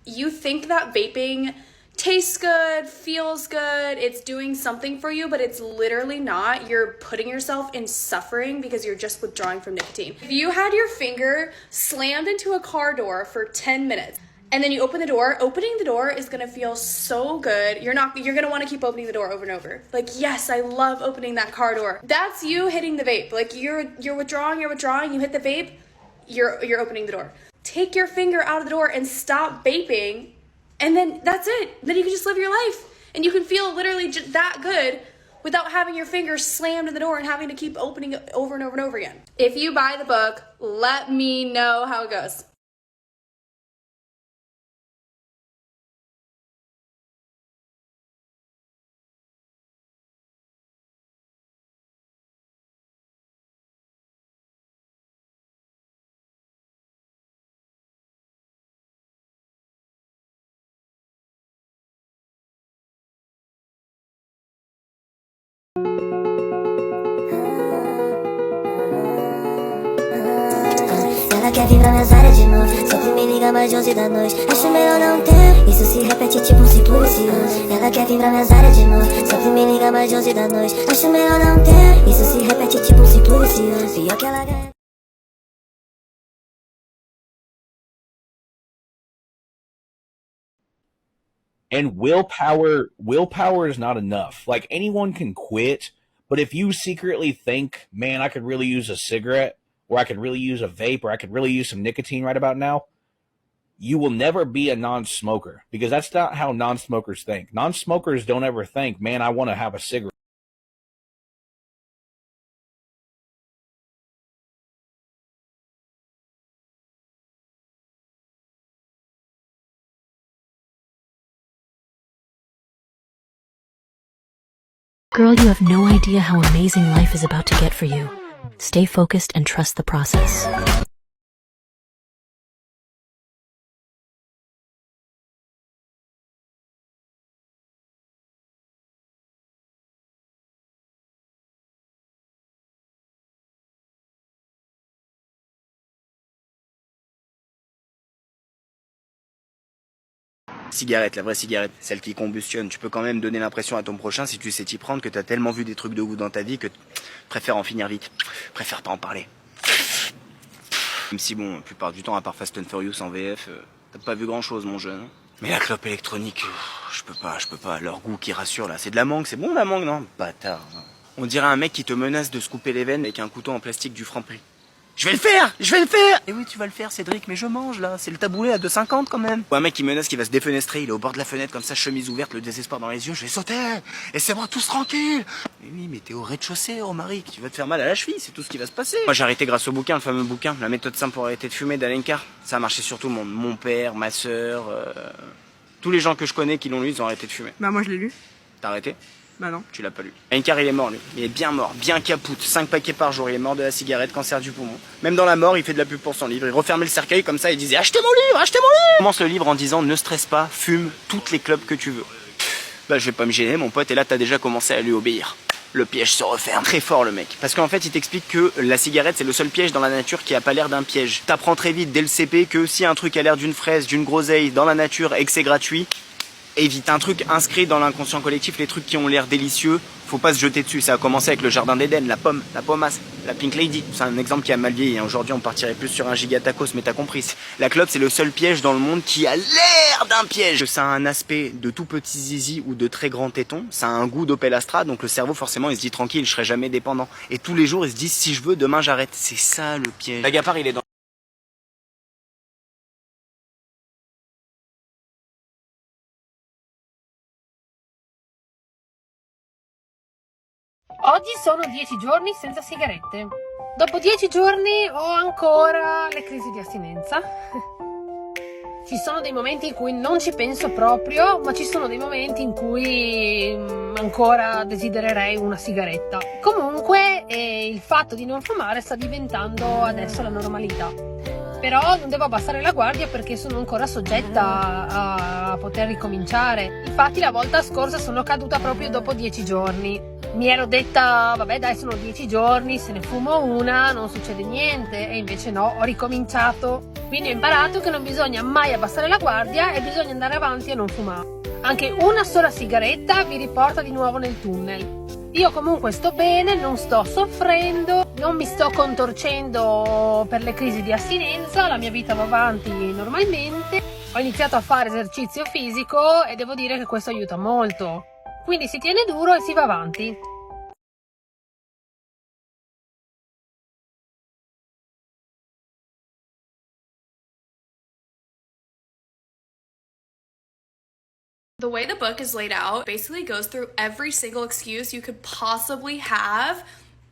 Speaker 13: you think that vaping tastes good, feels good, it's doing something for you, but it's literally not. You're putting yourself in suffering because you're just withdrawing from nicotine. If you had your finger slammed into a car door for 10 minutes, and then you open the door, opening the door is gonna feel so good. You're gonna wanna keep opening the door over and over. Like, yes, I love opening that car door. That's you hitting the vape. Like, you're withdrawing, you hit the vape, you're opening the door. Take your finger out of the door and stop vaping, and then that's it. Then you can just live your life. And you can feel literally just that good without having your fingers slammed in the door and having to keep opening it over and over and over again. If you buy the book, let me know how it goes.
Speaker 2: Ela quer vir pra minhas áreas de novo, só que me liga mais de 11 da noite. Acho melhor não ter, isso se repete tipo um ciclo vicioso. Ela quer vir pra minhas áreas de novo, só que me liga mais de 11 da noite. Acho melhor não ter, isso se repete tipo um ciclo vicioso. Pior que ela ganha.
Speaker 6: And willpower is not enough. Like, anyone can quit, but if you secretly think, man, I could really use a cigarette, or I could really use a vape, or I could really use some nicotine right about now, you will never be a non-smoker, because that's not how non-smokers think. Non-smokers don't ever think, man, I want to have a cigarette.
Speaker 14: Girl, you have no idea how amazing life is about to get for you. Stay focused and trust the process.
Speaker 22: Cigarette, la vraie cigarette, celle qui combustionne. Tu peux quand même donner l'impression à ton prochain, si tu sais t'y prendre, que t'as tellement vu des trucs de goût dans ta vie que tu préfères en finir vite. Préfère pas en parler. Même si bon, la plupart du temps, à part Fast and Furious en VF, t'as pas vu grand chose, mon jeune. Mais la clope électronique, je peux pas. Leur goût qui rassure là, c'est de la mangue, c'est bon la mangue, non? Bâtard. On dirait un mec qui te menace de se couper les veines avec un couteau en plastique du Franprix. Je vais le faire! Et oui, tu vas le faire, Cédric, mais je mange, là. C'est le taboulet à 2,50 quand même. Ou un mec qui menace qu'il va se défenestrer, il est au bord de la fenêtre, comme ça, chemise ouverte, le désespoir dans les yeux. Je vais sauter! Et c'est moi, tous tranquille! Mais oui, mais t'es au rez-de-chaussée, Romaric. Tu vas te faire mal à la cheville, c'est tout ce qui va se passer. Moi, j'ai arrêté grâce au bouquin, le fameux bouquin, La méthode simple pour arrêter de fumer d'Alain Carr. Ça a marché sur tout le monde. Mon père, ma sœur, tous les gens que je connais qui l'ont lu, ils ont arrêté de fumer.
Speaker 23: Bah, moi, je l'ai lu.
Speaker 22: T'as arrêté?
Speaker 23: Bah non.
Speaker 22: Tu l'as pas lu. Ankar, il est mort, lui. Il est bien mort, bien capoute. 5 paquets par jour. Il est mort de la cigarette, cancer du poumon. Même dans la mort, il fait de la pub pour son livre. Il refermait le cercueil comme ça et disait achetez mon livre, achetez mon livre. Il commence le livre en disant ne stresse pas, fume toutes les clopes que tu veux. Bah, je vais pas me gêner, mon pote, et là, t'as déjà commencé à lui obéir. Le piège se referme. Très fort, le mec. Parce qu'en fait, il t'explique que la cigarette, c'est le seul piège dans la nature qui a pas l'air d'un piège. T'apprends très vite dès le CP que si un truc a l'air d'une fraise, d'une groseille dans la nature et que c'est gratuit, évite. Un truc inscrit dans l'inconscient collectif, les trucs qui ont l'air délicieux, faut pas se jeter dessus. Ça a commencé avec le jardin d'Éden, la pomme, la pommace, la Pink Lady. C'est un exemple qui a mal vieilli. Aujourd'hui, on partirait plus sur un gigatacos, mais t'as compris. La clope, c'est le seul piège dans le monde qui a l'air d'un piège. Ça a un aspect de tout petit zizi ou de très grand téton. Ça a un goût d'Opel Astra, donc le cerveau, forcément, il se dit tranquille, je serai jamais dépendant. Et tous les jours, il se dit si je veux, demain j'arrête. C'est ça le piège. L'agapar, il est dans...
Speaker 24: Oggi sono 10 giorni senza sigarette. Dopo 10 giorni ho ancora le crisi di astinenza. Ci sono dei momenti in cui non ci penso proprio, ma ci sono dei momenti in cui ancora desidererei una sigaretta. Comunque il fatto di non fumare sta diventando adesso la normalità. Però non devo abbassare la guardia perché sono ancora soggetta a poter ricominciare. Infatti la volta scorsa sono caduta proprio dopo 10 giorni. Mi ero detta, vabbè dai, sono 10 giorni, se ne fumo una, non succede niente, e invece no, ho ricominciato. Quindi ho imparato che non bisogna mai abbassare la guardia e bisogna andare avanti e non fumare. Anche una sola sigaretta vi riporta di nuovo nel tunnel. Io comunque sto bene, non sto soffrendo, non mi sto contorcendo per le crisi di astinenza, la mia vita va avanti normalmente. Ho iniziato a fare esercizio fisico e devo dire che questo aiuta molto. Quindi si tiene duro e si va avanti.
Speaker 13: The way the book is laid out basically goes through every single excuse you could possibly have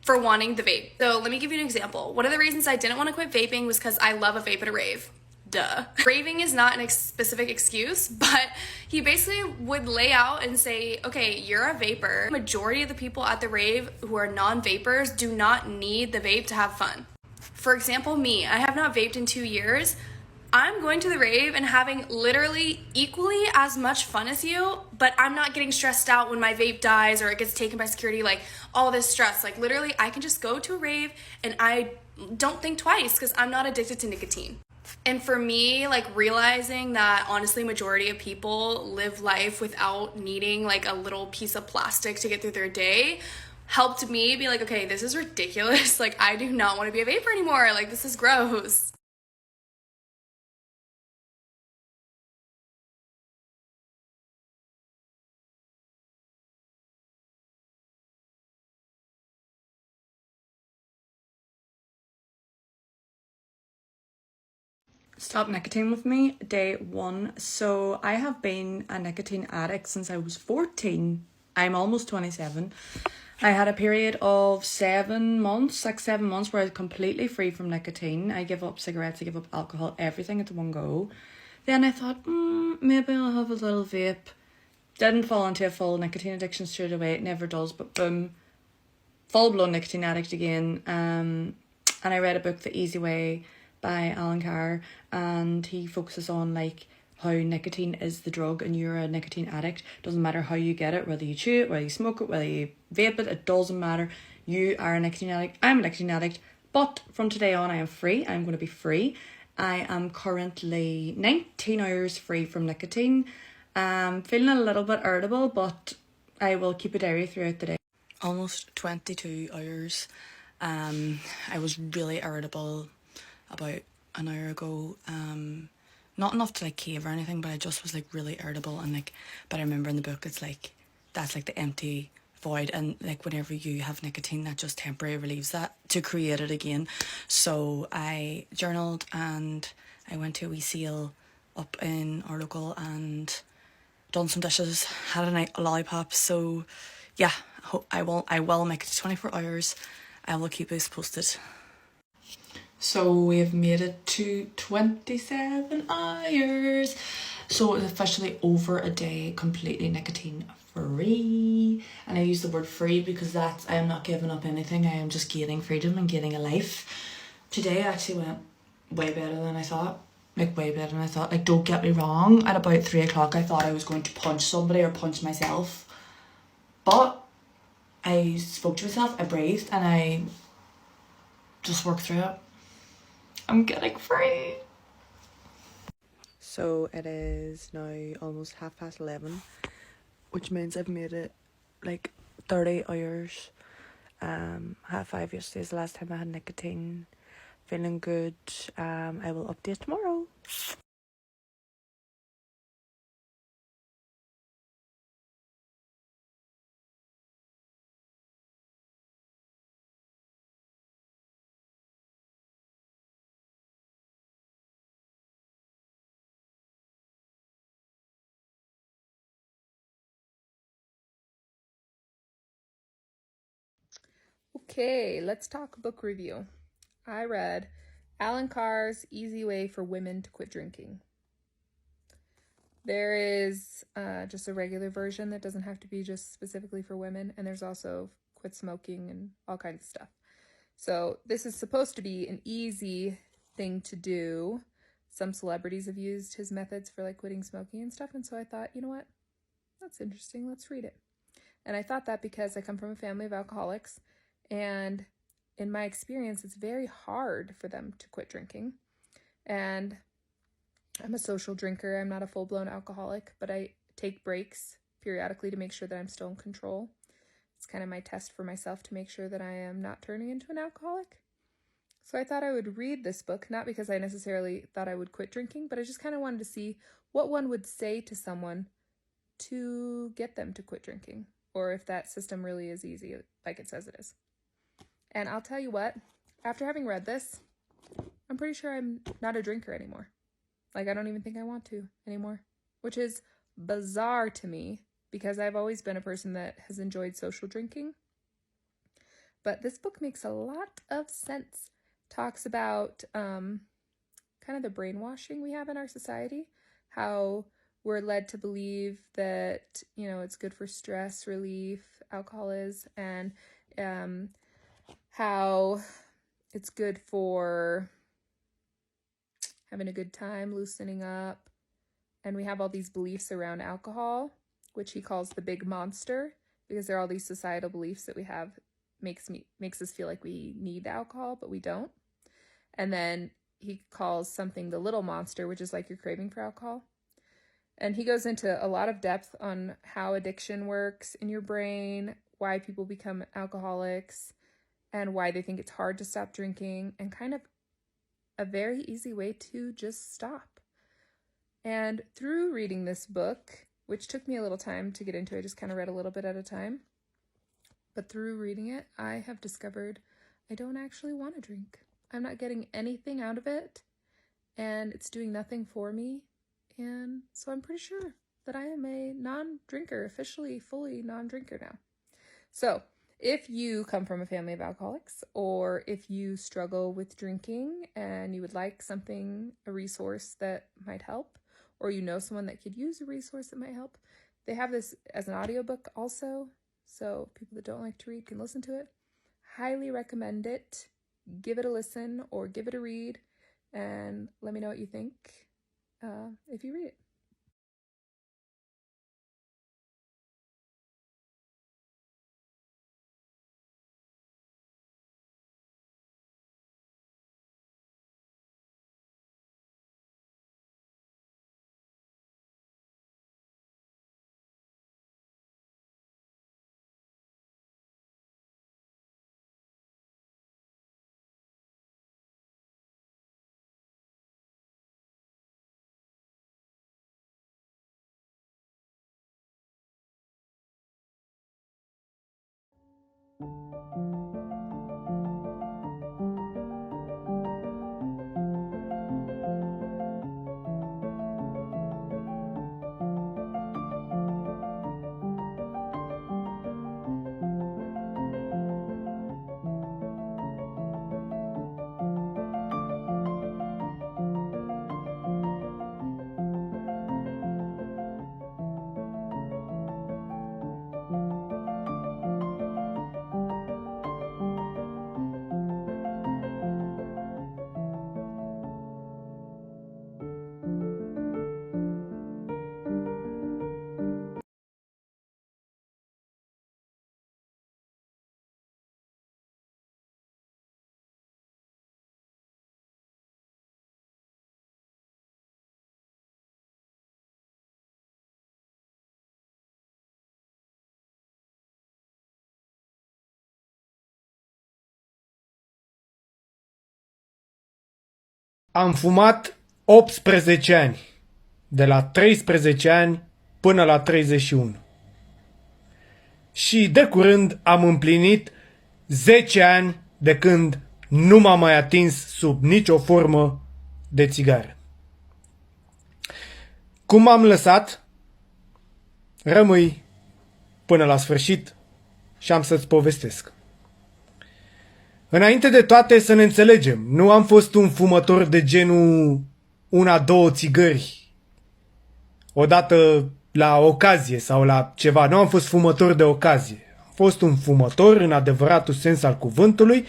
Speaker 13: for wanting the vape. So let me give you an example. One of the reasons I didn't want to quit vaping was because I love a vape at a rave. Duh. Raving is not an specific excuse, but he basically would lay out and say, okay, you're a vapor. Majority of the people at the rave who are non-vapors do not need the vape to have fun. For example, me, I have not vaped in 2 years. I'm going to the rave and having literally equally as much fun as you, but I'm not getting stressed out when my vape dies or it gets taken by security, like all this stress. Like literally, I can just go to a rave and I don't think twice because I'm not addicted to nicotine. And for me, like realizing that honestly majority of people live life without needing like a little piece of plastic to get through their day helped me be like, okay, this is ridiculous. Like I do not want to be a vapor anymore. Like this is gross.
Speaker 5: Stop nicotine with me, day 1. So I have been a nicotine addict since I was 14. I'm almost 27. I had a period of 7 months, 6-7 months, where I was completely free from nicotine. I give up cigarettes, I give up alcohol, everything at one go. Then I thought, maybe I'll have a little vape. Didn't fall into a full nicotine addiction straight away, it never does, but boom, full-blown nicotine addict again. And I read a book, The Easy Way, by Alan Carr, and he focuses on like how nicotine is the drug and you're a nicotine addict. Doesn't matter how you get it, whether you chew it, whether you smoke it, whether you vape it, it doesn't matter. You are a nicotine addict. I'm a nicotine addict, but from today on I am free. I'm going to be free. I am currently 19 hours free from nicotine. Feeling a little bit irritable, but I will keep a diary throughout the day. Almost 22 hours. I was really irritable about an hour ago. Not enough to like cave or anything, but I just was like really irritable, and like, but I remember in the book it's like that's like the empty void, and like whenever you have nicotine that just temporarily relieves that to create it again. So I journaled and I went to a wee sale up in our local and done some dishes, had a night a lollipop. So yeah, I will make it to 24 hours. I will keep us posted. So we've made it to 27 hours. So it's officially over a day completely nicotine free. And I use the word free because I am not giving up anything. I am just gaining freedom and gaining a life. Today actually went way better than I thought. Like way better than I thought. Like don't get me wrong, at about 3 o'clock I thought I was going to punch somebody or punch myself. But I spoke to myself, I breathed, and I just worked through it. I'm getting free. So it is now almost 11:30, which means I've made it like 30 hours. 5:30 yesterday is the last time I had nicotine. Feeling good. I will update tomorrow.
Speaker 3: Okay, let's talk book review. I read Alan Carr's Easy Way for Women to Quit Drinking. There is just a regular version that doesn't have to be just specifically for women, and there's also quit smoking and all kinds of stuff. So this is supposed to be an easy thing to do. Some celebrities have used his methods for like quitting smoking and stuff, and so I thought, you know what? That's interesting. Let's read it. And I thought that because I come from a family of alcoholics, and in my experience, it's very hard for them to quit drinking. And I'm a social drinker. I'm not a full-blown alcoholic, but I take breaks periodically to make sure that I'm still in control. It's kind of my test for myself to make sure that I am not turning into an alcoholic. So I thought I would read this book, not because I necessarily thought I would quit drinking, but I just kind of wanted to see what one would say to someone to get them to quit drinking, or if that system really is easy like it says it is. And I'll tell you what, after having read this, I'm pretty sure I'm not a drinker anymore. Like, I don't even think I want to anymore, which is bizarre to me because I've always been a person that has enjoyed social drinking. But this book makes a lot of sense. Talks about kind of the brainwashing we have in our society, how we're led to believe that, you know, it's good for stress relief, alcohol is, and how it's good for having a good time, loosening up. And we have all these beliefs around alcohol, which he calls the big monster, because there are all these societal beliefs that we have makes us feel like we need alcohol, but we don't. And then he calls something the little monster, which is like your craving for alcohol. And he goes into a lot of depth on how addiction works in your brain, why people become alcoholics, and why they think it's hard to stop drinking, and kind of a very easy way to just stop. And through reading this book, which took me a little time to get into, I just kind of read a little bit at a time, but through reading it, I have discovered I don't actually want to drink. I'm not getting anything out of it, and it's doing nothing for me. And so I'm pretty sure that I am a non-drinker, officially fully non-drinker now. So if you come from a family of alcoholics, or if you struggle with drinking and you would like something, a resource that might help, or you know someone that could use a resource that might help, they have this as an audiobook also, so people that don't like to read can listen to it. Highly recommend it. Give it a listen or give it a read, and let me know what you think if you read it.
Speaker 4: Am fumat 18 ani, de la 13 ani până la 31. Și de curând am împlinit 10 ani de când nu m-am mai atins sub nicio formă de țigară. Cum m-am lăsat, rămâi până la sfârșit și am să-ți povestesc. Înainte de toate să ne înțelegem, nu am fost un fumător de genul una, două țigări odată la ocazie sau la ceva. Nu am fost fumător de ocazie. Am fost un fumător în adevăratul sens al cuvântului,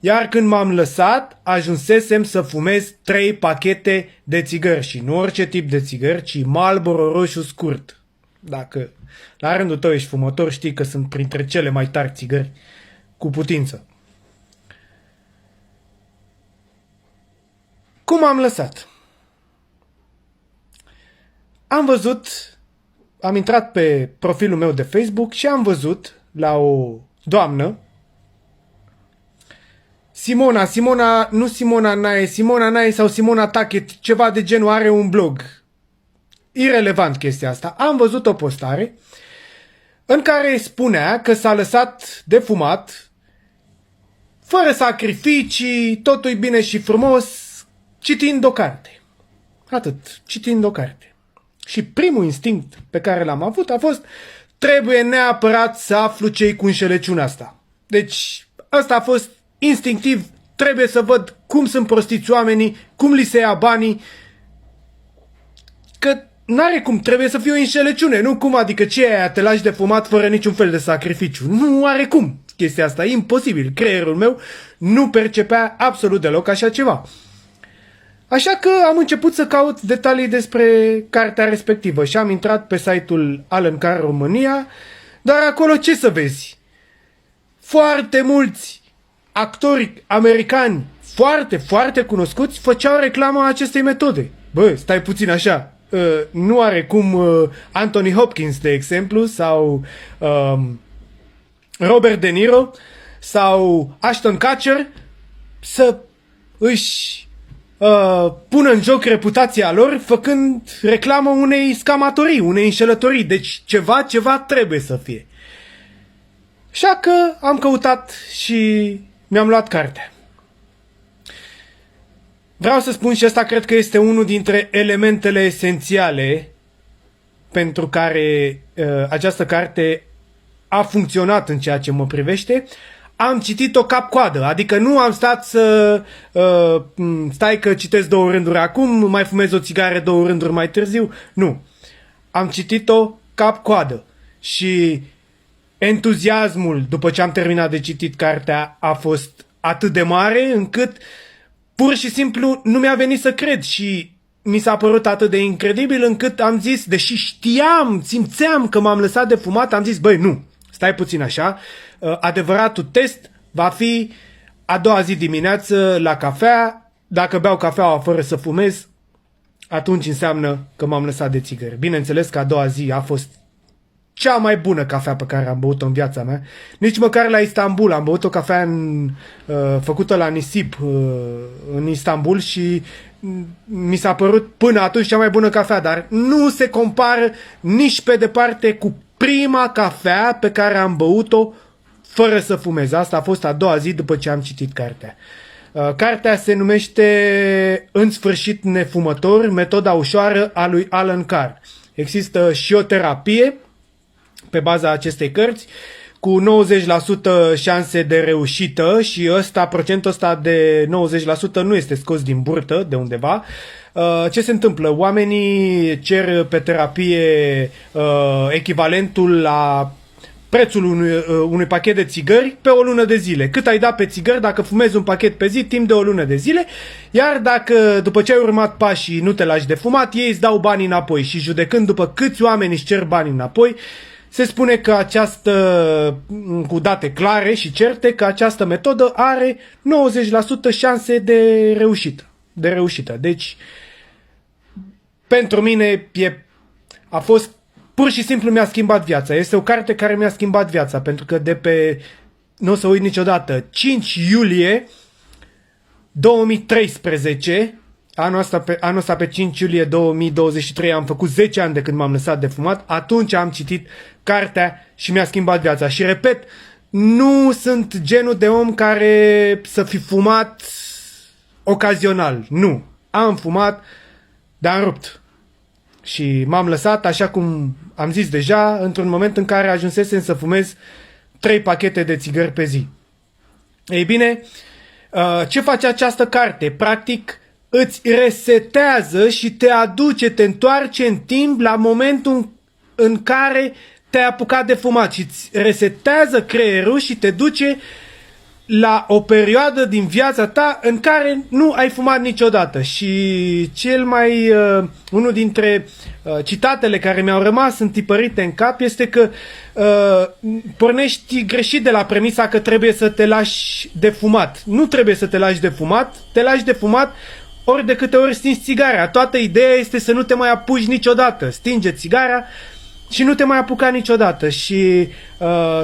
Speaker 4: iar când m-am lăsat, ajunsesem să fumez 3 pachete de țigări și nu orice tip de țigări, ci Marlboro roșu scurt. Dacă la rândul tău ești fumător, știi că sunt printre cele mai tari țigări cu putință. Cum am lăsat? Am intrat pe profilul meu de Facebook și am văzut la o doamnă, Simona Nae sau Simona Tachet, ceva de genul, are un blog. Irelevant chestia asta. Am văzut o postare în care spunea că s-a lăsat de fumat, fără sacrificii, totul bine și frumos, citind o carte. Atât, citind o carte. Și primul instinct pe care l-am avut a fost: trebuie neapărat să aflu ce-i cu înșelăciunea asta. Deci ăsta a fost instinctiv, trebuie să văd cum sunt prostiți oamenii, cum li se ia banii, că n-are cum, trebuie să fie o înșelăciune, nu cum, adică ce aia, te lași de fumat fără niciun fel de sacrificiu. Nu are cum chestia asta, e imposibil, creierul meu nu percepea absolut deloc așa ceva. Așa că am început să caut detalii despre cartea respectivă și am intrat pe site-ul Alan Carr România, dar acolo ce să vezi? Foarte mulți actori americani foarte, foarte cunoscuți făceau reclama acestei metode. Bă, stai puțin așa, nu are cum Anthony Hopkins, de exemplu, sau Robert De Niro sau Ashton Kutcher să își pună în joc reputația lor făcând reclamă unei scamatorii, unei înșelătorii. Deci ceva trebuie să fie. Așa că am căutat și mi-am luat cartea. Vreau să spun și asta, cred că este unul dintre elementele esențiale pentru care această carte a funcționat în ceea ce mă privește. Am citit-o cap-coadă, adică nu am stat să stai că citesc 2 rânduri acum, mai fumez o țigară 2 rânduri mai târziu. Nu. Am citit-o cap-coadă și entuziasmul după ce am terminat de citit cartea a fost atât de mare încât pur și simplu nu mi-a venit să cred și mi s-a părut atât de incredibil încât am zis, deși simțeam că m-am lăsat de fumat, am zis, băi, nu, stai puțin așa, adevăratul test va fi a doua zi dimineață la cafea. Dacă beau cafeaua fără să fumez, atunci înseamnă că m-am lăsat de țigări. Bineînțeles că a doua zi a fost cea mai bună cafea pe care am băut-o în viața mea. Nici măcar la Istanbul. Am băut o cafea făcută la nisip în Istanbul și mi s-a părut până atunci cea mai bună cafea, dar nu se compară nici pe departe cu prima cafea pe care am băut-o fără să fumez. Asta a fost a doua zi după ce am citit cartea. Cartea se numește În sfârșit nefumător, metoda ușoară a lui Alan Carr. Există și o terapie pe baza acestei cărți cu 90% șanse de reușită și procentul ăsta de 90% nu este scos din burtă de undeva. Ce se întâmplă? Oamenii cer pe terapie echivalentul la prețul unui pachet de țigări pe o lună de zile. Cât ai dat pe țigări dacă fumezi un pachet pe zi timp de o lună de zile, iar dacă după ce ai urmat pașii nu te lași de fumat, ei îți dau banii înapoi și judecând după câți oameni își cer banii înapoi, se spune că cu date clare și certe, că această metodă are 90% șanse de reușită. Deci, pentru mine a fost pur și simplu mi-a schimbat viața. Este o carte care mi-a schimbat viața, pentru că nu o să uit niciodată, 5 iulie 2013, anul ăsta pe 5 iulie 2023 am făcut 10 ani de când m-am lăsat de fumat, atunci am citit cartea și mi-a schimbat viața. Și repet, nu sunt genul de om care să fi fumat ocazional. Nu. Am fumat, dar am rupt. Și m-am lăsat, așa cum am zis deja, într-un moment în care ajunsesem să fumez 3 pachete de țigări pe zi. Ei bine, ce face această carte? Practic, îți resetează și te întoarce în timp la momentul în care te-ai apucat de fumat și îți resetează creierul și te duce la o perioadă din viața ta în care nu ai fumat niciodată. Și unul dintre citatele care mi-au rămas întipărite în cap este că pornești greșit de la premisa că trebuie să te lași de fumat. Nu trebuie să te lași de fumat, te lași de fumat ori de câte ori stingi țigara. Toată ideea este să nu te mai apuci niciodată. Stinge țigara și nu te mai apuca niciodată. Și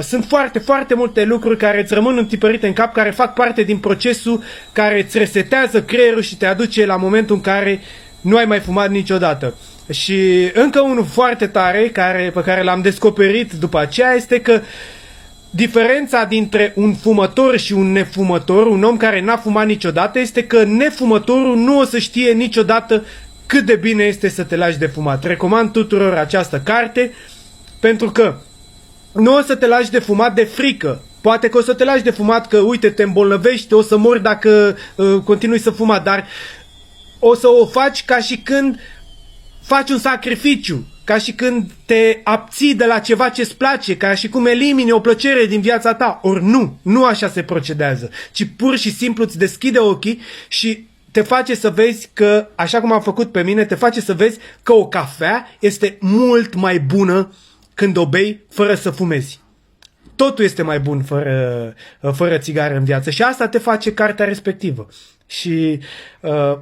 Speaker 4: sunt foarte, foarte multe lucruri care îți rămân întipărite în cap, care fac parte din procesul care îți resetează creierul și te aduce la momentul în care nu ai mai fumat niciodată. Și încă unul foarte tare pe care l-am descoperit după aceea este că diferența dintre un fumător și un nefumător, un om care n-a fumat niciodată, este că nefumătorul nu o să știe niciodată cât de bine este să te lași de fumat. Recomand tuturor această carte pentru că nu o să te lași de fumat de frică. Poate că o să te lași de fumat că, uite, te îmbolnăvești, o să mori dacă continui să fuma, dar o să o faci ca și când faci un sacrificiu, ca și când te abții de la ceva ce-ți place, ca și cum elimini o plăcere din viața ta. Ori nu așa se procedează, ci pur și simplu îți deschide ochii și te face să vezi că, așa cum am făcut pe mine, te face să vezi că o cafea este mult mai bună când o bei fără să fumezi. Totul este mai bun fără țigară în viață și asta te face cartea respectivă. Și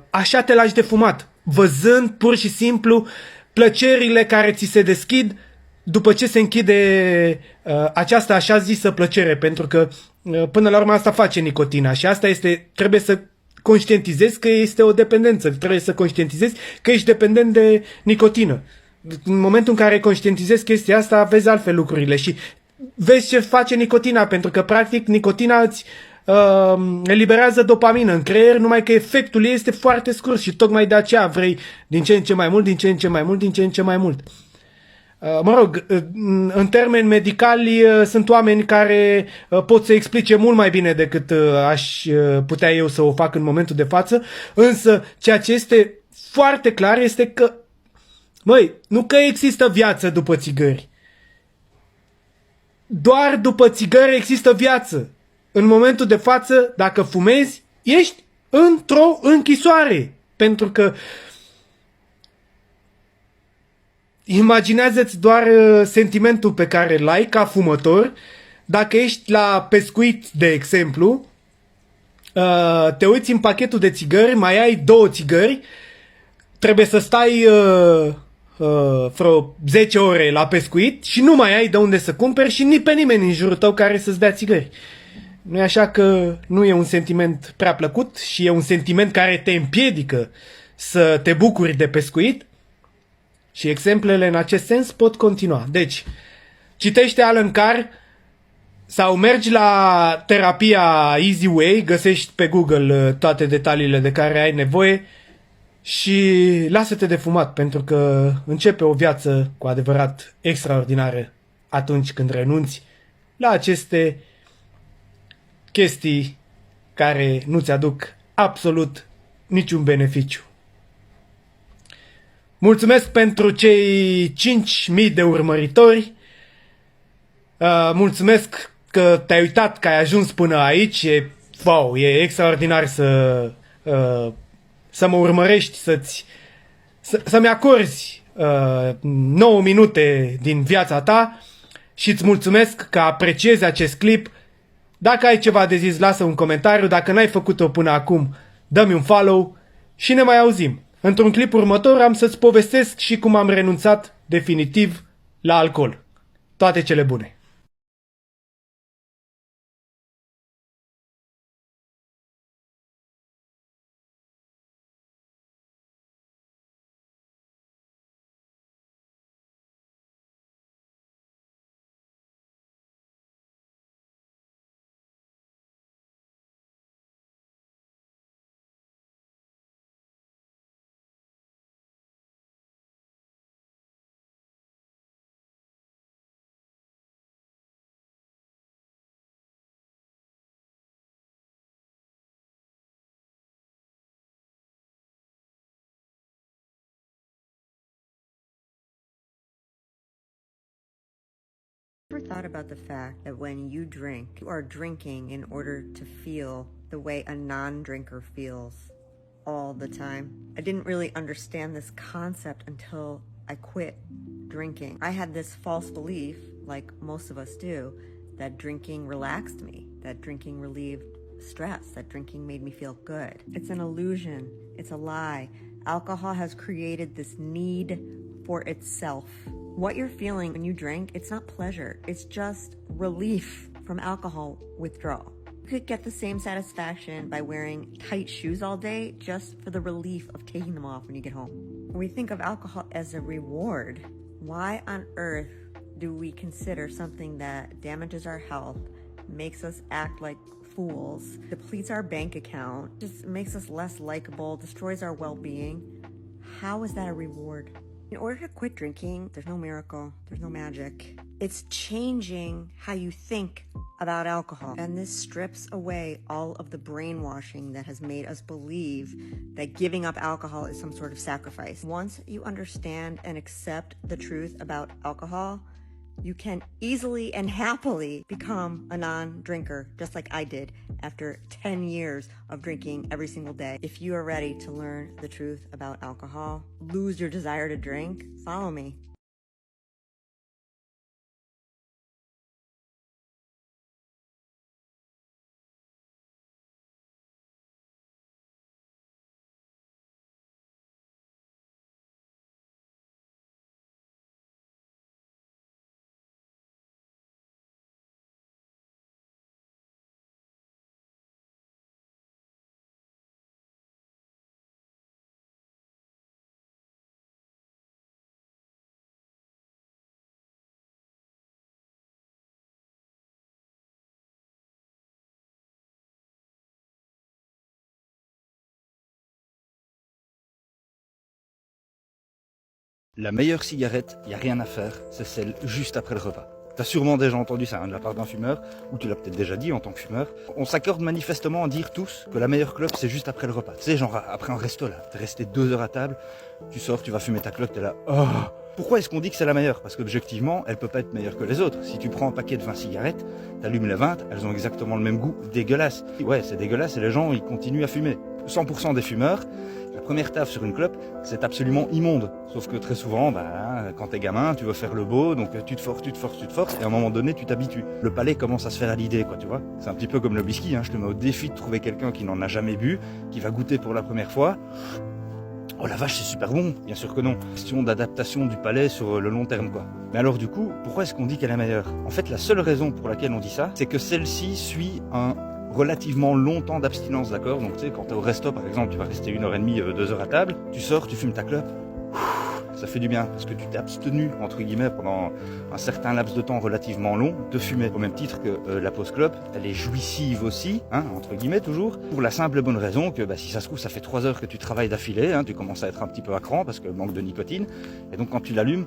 Speaker 4: așa te lași de fumat, văzând pur și simplu plăcerile care ți se deschid după ce se închide această așa zisă plăcere, pentru că până la urmă asta face nicotina și asta este, trebuie să conștientizezi că este o dependență, trebuie să conștientizezi că ești dependent de nicotină. În momentul în care conștientizezi chestia asta, vezi altfel lucrurile și vezi ce face nicotina, pentru că practic nicotina îți eliberează dopamină în creier, numai că efectul ei este foarte scurt și tocmai de aceea vrei din ce în ce mai mult, din ce în ce mai mult, din ce în ce mai mult. Mă rog, în termeni medicali sunt oameni care pot să explice mult mai bine decât aș putea eu să o fac în momentul de față, însă ceea ce este foarte clar este că, măi, nu că există viață după țigări. Doar după țigări există viață. În momentul de față, dacă fumezi, ești într-o închisoare. Pentru că imaginează-ți doar sentimentul pe care îl ai ca fumător dacă ești la pescuit, de exemplu, te uiți în pachetul de țigări, mai ai 2 țigări, trebuie să stai vreo 10 ore la pescuit și nu mai ai de unde să cumperi și nici pe nimeni în jurul tău care să-ți dea țigări. Nu e așa că nu e un sentiment prea plăcut și e un sentiment care te împiedică să te bucuri de pescuit? Și exemplele în acest sens pot continua. Deci, citește Alan Carr sau mergi la terapia Easy Way, găsești pe Google toate detaliile de care ai nevoie și lasă-te de fumat, pentru că începe o viață cu adevărat extraordinară atunci când renunți la aceste chestii care nu-ți aduc absolut niciun beneficiu. Mulțumesc pentru cei 5.000 de urmăritori. Mulțumesc că te-ai uitat, că ai ajuns până aici. E extraordinar să mă urmărești, să-mi acorzi 9 minute din viața ta și îți mulțumesc că apreciezi acest clip. Dacă ai ceva de zis, lasă un comentariu. Dacă n-ai făcut-o până acum, dă-mi un follow și ne mai auzim. Într-un clip următor am să-ți povestesc și cum am renunțat definitiv la alcool. Toate cele bune!
Speaker 7: Ever thought about the fact that when you drink, you are drinking in order to feel the way a non-drinker feels all the time? I didn't really understand this concept until I quit drinking. I had this false belief, like most of us do, that drinking relaxed me, that drinking relieved stress, that drinking made me feel good. It's an illusion. It's a lie. Alcohol has created this need for itself. What you're feeling when you drink, it's not pleasure. It's just relief from alcohol withdrawal. You could get the same satisfaction by wearing tight shoes all day just for the relief of taking them off when you get home. When we think of alcohol as a reward, why on earth do we consider something that damages our health, makes us act like fools, depletes our bank account, just makes us less likable, destroys our well-being? How is that a reward? In order to quit drinking, there's no miracle, there's no magic. It's changing how you think about alcohol. And this strips away all of the brainwashing that has made us believe that giving up alcohol is some sort of sacrifice. Once you understand and accept the truth about alcohol, you can easily and happily become a non-drinker, just like I did after 10 years of drinking every single day. If you are ready to learn the truth about alcohol, lose your desire to drink, follow me.
Speaker 9: La meilleure cigarette, il n'y a rien à faire, c'est celle juste après le repas. T'as sûrement déjà entendu ça de la part d'un fumeur, ou tu l'as peut-être déjà dit en tant que fumeur. On s'accorde manifestement à dire tous que la meilleure clope c'est juste après le repas. Tu sais, genre après un resto là, t'es resté 2 heures à table, tu sors, tu vas fumer ta clope, t'es là, oh. Pourquoi est-ce qu'on dit que c'est la meilleure? Parce qu'objectivement, elle peut pas être meilleure que les autres. Si tu prends un paquet de 20 cigarettes, t'allumes les 20, elles ont exactement le même goût, dégueulasse. Ouais, c'est dégueulasse et les gens, ils continuent à fumer. 100% des fumeurs, la première taffe sur une clope, c'est absolument immonde. Sauf que très souvent, quand t'es gamin, tu veux faire le beau, donc tu te forces, et à un moment donné, tu t'habitues. Le palais commence à se faire à l'idée, quoi, tu vois. C'est un petit peu comme le whisky, hein. Je te mets au défi de trouver quelqu'un qui n'en a jamais bu, qui va goûter pour la première fois. Oh la vache, c'est super bon. Bien sûr que non. Question d'adaptation du palais sur le long terme, quoi. Mais alors du coup, pourquoi est-ce qu'on dit qu'elle est meilleure? En fait, la seule raison pour laquelle on dit ça, c'est que celle-ci suit un relativement long temps d'abstinence, d'accord? Donc tu sais, quand t'es au resto par exemple, tu vas rester 1h30, 2 heures à table, tu sors, tu fumes ta clope, ça fait du bien, parce que tu t'es abstenu, entre guillemets, pendant un certain laps de temps relativement long, de fumer. Au même titre que la pause clope, elle est jouissive aussi, hein, entre guillemets toujours, pour la simple et bonne raison que si ça se trouve, ça fait 3 heures que tu travailles d'affilée, hein, tu commences à être un petit peu à cran, parce que manque de nicotine, et donc quand tu l'allumes,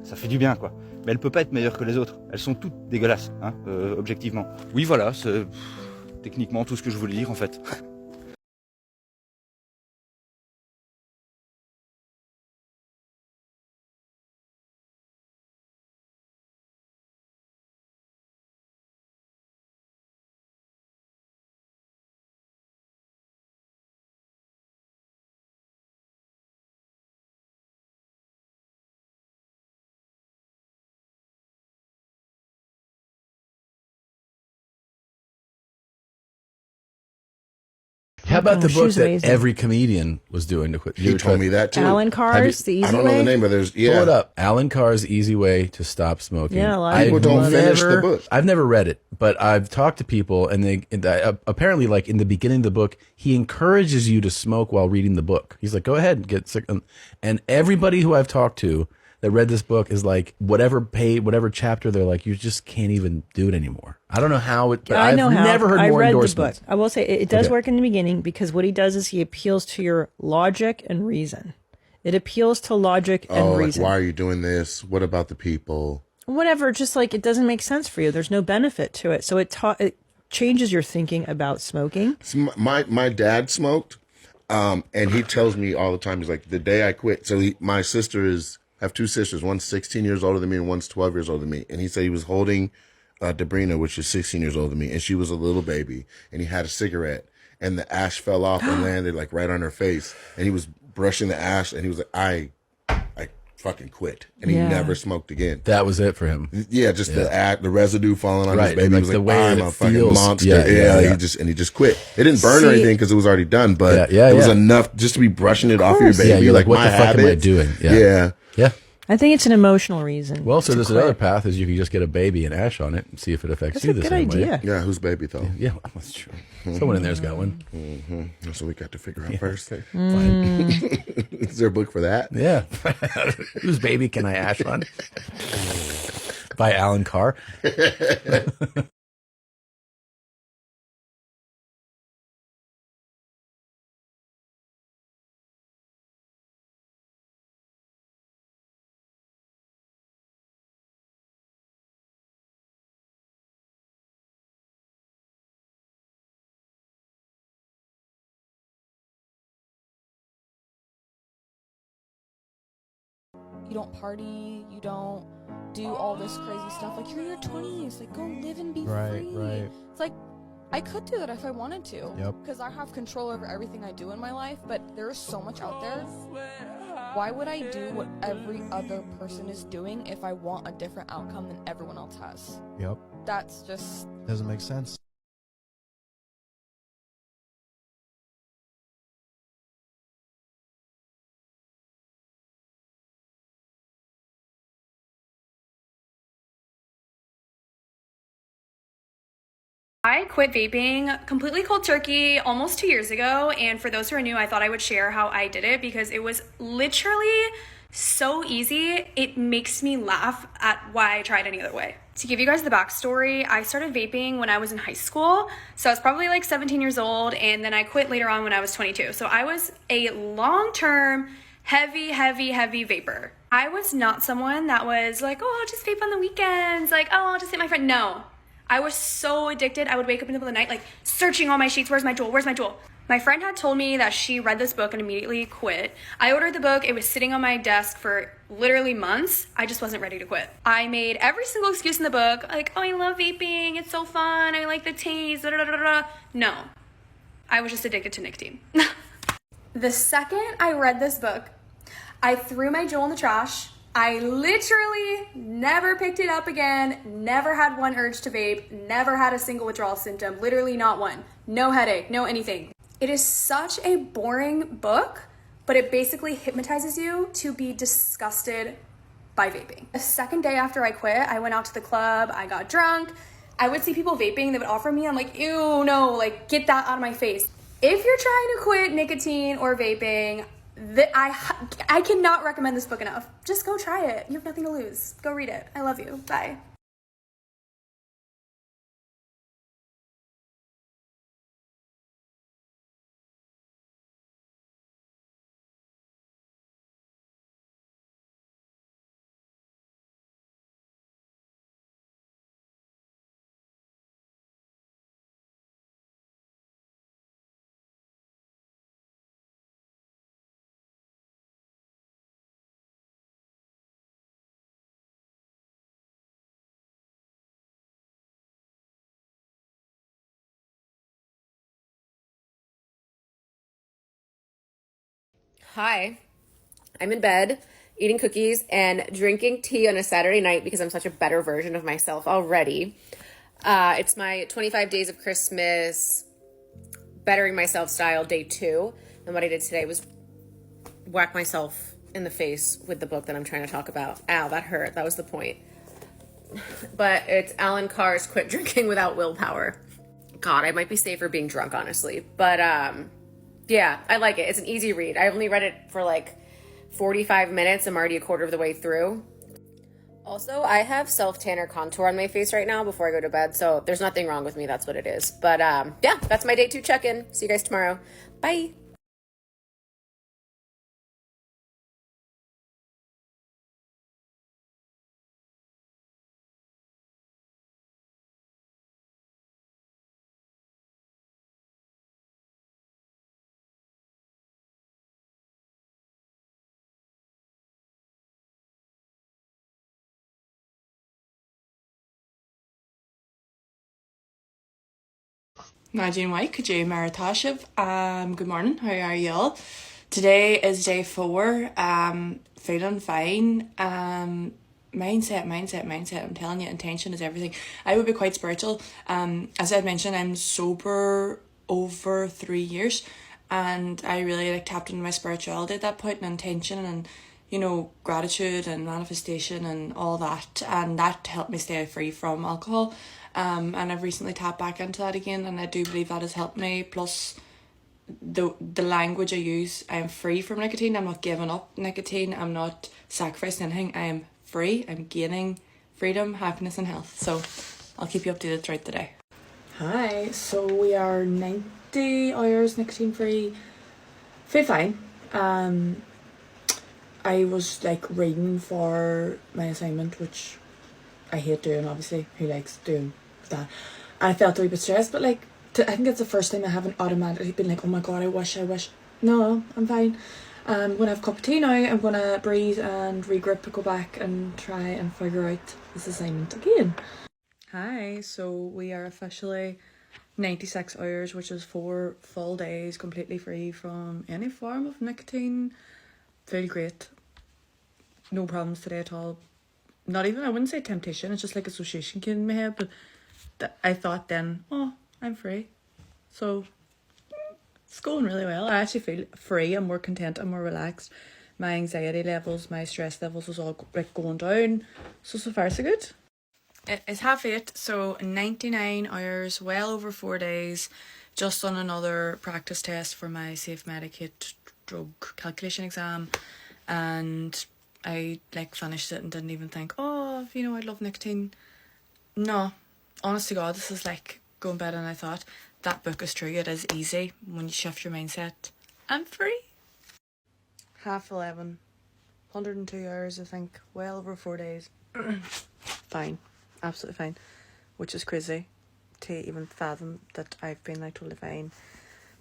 Speaker 9: ça fait du bien, quoi. Mais elle peut pas être meilleure que les autres, elles sont toutes dégueulasses, hein, objectivement. Oui, voilà, c'est techniquement tout ce que je voulais dire, en fait.
Speaker 10: How about the
Speaker 11: She
Speaker 10: book
Speaker 11: was
Speaker 10: that
Speaker 11: amazing.
Speaker 10: every comedian was doing to quit?
Speaker 11: He told me that too. Alan Carr's The Easy I don't know the Way? Name, but there's
Speaker 10: Pull it up. Alan Carr's Easy Way to Stop Smoking.
Speaker 11: Yeah, a lot of people don't finish the book.
Speaker 10: I've never read it, but I've talked to people, and they apparently, like in the beginning of the book, he encourages you to smoke while reading the book. He's like, "Go ahead and get sick." And everybody who I've talked to that read this book is like, whatever chapter, they're like, you just can't even do it anymore. I don't know how it. But
Speaker 11: I know
Speaker 10: I've
Speaker 11: how.
Speaker 10: never heard
Speaker 11: I
Speaker 10: more
Speaker 11: read
Speaker 10: endorsements.
Speaker 11: the book. I will say it does
Speaker 10: Okay.
Speaker 11: work in the beginning because what he does is he appeals to your logic and reason. It appeals to logic and
Speaker 23: Like,
Speaker 11: reason.
Speaker 23: why are you doing this? What about the people?
Speaker 11: Whatever, just like it doesn't make sense for you. There's no benefit to it. So it changes your thinking about smoking.
Speaker 23: So my dad smoked, and he tells me all the time, he's like, the day I quit. So my sisters, I have 2 sisters. One's 16 years older than me and one's 12 years older than me. And he said he was holding Debrina, which is 16 years older than me, and she was a little baby. And he had a cigarette, and the ash fell off and landed like right on her face. And he was brushing the ash, and he was like, I fucking quit. And he never smoked again.
Speaker 10: That was it for him.
Speaker 23: Yeah, just the residue falling on his
Speaker 10: Right,
Speaker 23: baby.
Speaker 10: like
Speaker 23: He was
Speaker 10: the
Speaker 23: like,
Speaker 10: way
Speaker 23: I'm
Speaker 10: that
Speaker 23: a
Speaker 10: it
Speaker 23: fucking
Speaker 10: feels.
Speaker 23: monster.
Speaker 10: Yeah.
Speaker 23: He just quit. It didn't burn or
Speaker 11: See-
Speaker 23: anything because it was already done, but
Speaker 10: Yeah,
Speaker 23: it was
Speaker 10: yeah.
Speaker 23: enough just to be brushing it off your baby.
Speaker 10: Yeah, you're like, what
Speaker 23: my
Speaker 10: the fuck am I
Speaker 23: habits.
Speaker 10: doing?
Speaker 23: Yeah.
Speaker 10: Yeah.
Speaker 11: I think it's an emotional reason.
Speaker 10: Well, so
Speaker 11: to
Speaker 10: there's
Speaker 11: quit.
Speaker 10: another path is you can just get a baby and ash on it and see if it affects
Speaker 11: That's
Speaker 10: you
Speaker 11: a
Speaker 10: the
Speaker 11: good
Speaker 10: same way.
Speaker 11: idea.
Speaker 23: Yeah, whose baby though?
Speaker 10: Yeah, that's true. Someone in there's got one.
Speaker 23: Mm-hmm. That's what we got to figure out first.
Speaker 10: Okay.
Speaker 23: Fine. Is there a book for that?
Speaker 10: Yeah. Whose baby can I ash on? By Alan Carr.
Speaker 1: you don't party, you don't do all this crazy stuff. Like, you're in your 20s, like, go live and be free.
Speaker 12: Right.
Speaker 1: It's like, I could do that if I wanted to.
Speaker 12: Yep.
Speaker 1: Because I have control over everything I do in my life, but there is so much out there. Why would I do what every other person is doing if I want a different outcome than everyone else has?
Speaker 12: Yep.
Speaker 1: That's just...
Speaker 12: Doesn't make sense.
Speaker 13: I quit vaping completely cold turkey almost 2 years ago, and for those who are new, I thought I would share how I did it because it was literally so easy. It makes me laugh at why I tried any other way. To give you guys the backstory, I started vaping when I was in high school, so I was probably like 17 years old, and then I quit later on when I was 22. So I was a long-term, heavy vapor. I was not someone that was like, oh, I'll just vape on the weekends, like, oh, I'll just hit my friend. No. I was so addicted, I would wake up in the middle of the night, like, searching all my sheets, where's my Juul, where's my Juul? My friend had told me that she read this book and immediately quit. I ordered the book, it was sitting on my desk for literally months. I just wasn't ready to quit. I made every single excuse in the book, like, oh, I love vaping, it's so fun, I like the taste, da da da da. No, I was just addicted to nicotine. The second I read this book, I threw my Juul in the trash. I literally never picked it up again, never had one urge to vape, never had a single withdrawal symptom, literally not one. No headache, no anything. It is such a boring book, but it basically hypnotizes you to be disgusted by vaping. The second day after I quit, I went out to the club, I got drunk. I would see people vaping, they would offer me, I'm like, ew, no, like, get that out of my face. If you're trying to quit nicotine or vaping, I cannot recommend this book enough. Just go try it. You have nothing to lose. Go read it. I love you. Bye.
Speaker 15: Hi, I'm in bed eating cookies and drinking tea on a Saturday night because I'm such a better version of myself already. It's my 25 days of Christmas, bettering myself style, day 2. And what I did today was whack myself in the face with the book that I'm trying to talk about. Ow, that hurt. That was the point. But it's Alan Carr's Quit Drinking Without Willpower. God, I might be safer being drunk, honestly. But, yeah, I like it. It's an easy read. I only read it for like 45 minutes. I'm already a quarter of the way through. Also, I have self-tanner contour on my face right now before I go to bed, so there's nothing wrong with me. That's what it is. But, yeah, that's my day 2 check-in. See you guys tomorrow. Bye.
Speaker 16: Nadine White, Kajay Maritashiv. Good morning, how are y'all? Today is day 4. Feeling fine. Mindset. I'm telling you, intention is everything. I would be quite spiritual. As I mentioned, I'm sober over 3 years, and I really tapped into my spirituality at that point, and intention and, you know, gratitude and manifestation and all that, and that helped me stay free from alcohol. And I've recently tapped back into that again, and I do believe that has helped me. Plus the language I use, I am free from nicotine. I'm not giving up nicotine. I'm not sacrificing anything. I am free. I'm gaining freedom, happiness and health. So I'll keep you updated throughout the day. Hi, so we are 90 hours nicotine free. Feel fine. I was reading for my assignment, which I hate doing, obviously. Who likes doing that? And I felt a wee bit stressed, but I think it's the first time I haven't automatically been like, oh my god, I wish. No, I'm fine. I'm going to have a cup of tea now. I'm going to breathe and regroup, go back and try and figure out this assignment again. Hi, so we are officially 96 hours, which is 4 full days completely free from any form of nicotine. Feel great. No problems today at all. Not even, I wouldn't say temptation, it's just like association came in my head, but I thought then, oh, I'm free. So it's going really well. I actually feel free. I'm more content. I'm more relaxed. My anxiety levels, my stress levels was all like going down. So far so good. It is 8:30, so 99 hours, well over 4 days. Just on another practice test for my safe Medicaid drug calculation exam, and I like finished it and didn't even think, oh, you know, I love nicotine. No, honest to God, this is like going better than I thought. That book is true. It is easy when you shift your mindset. I'm free. 11:30, 102 hours, I think. Well over 4 days. Fine. Absolutely fine. Which is crazy to even fathom that I've been like totally fine.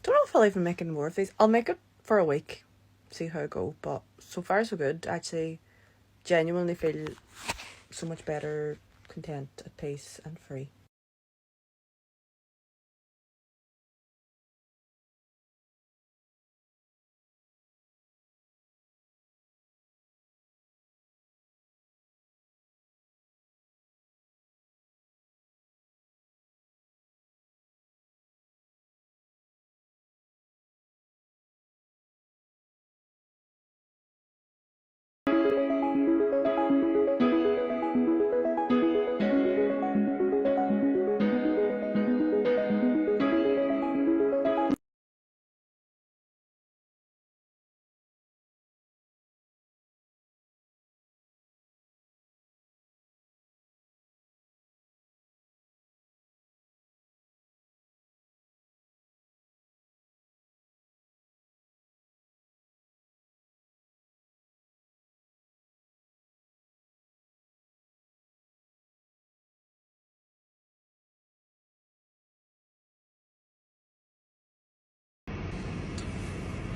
Speaker 16: Don't know if I'll even make any more of these. I'll make it for a week. See how it go. But so far so good. Actually, genuinely feel so much better, content, at peace and free.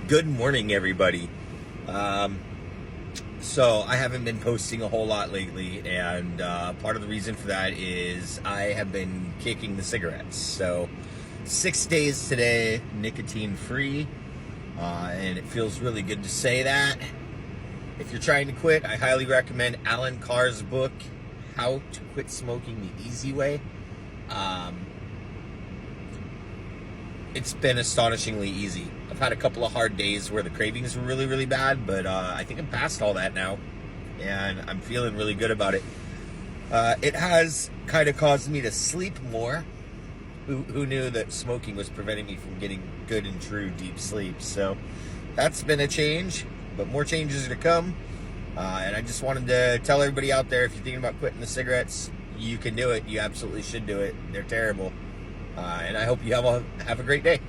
Speaker 12: Good morning, everybody. So I haven't been posting a whole lot lately, and part of the reason for that is I have been kicking the cigarettes. So 6 days today, nicotine free, and it feels really good to say that. If you're trying to quit, I highly recommend Alan Carr's book, How to Quit Smoking the Easy Way. It's been astonishingly easy. I've had a couple of hard days where the cravings were really, really bad, but I think I'm past all that now, and I'm feeling really good about it. It has kind of caused me to sleep more. Who knew that smoking was preventing me from getting good and true deep sleep? So that's been a change, but more changes are to come. And I just wanted to tell everybody out there, if you're thinking about quitting the cigarettes, you can do it. You absolutely should do it. They're terrible. And I hope you have a great day.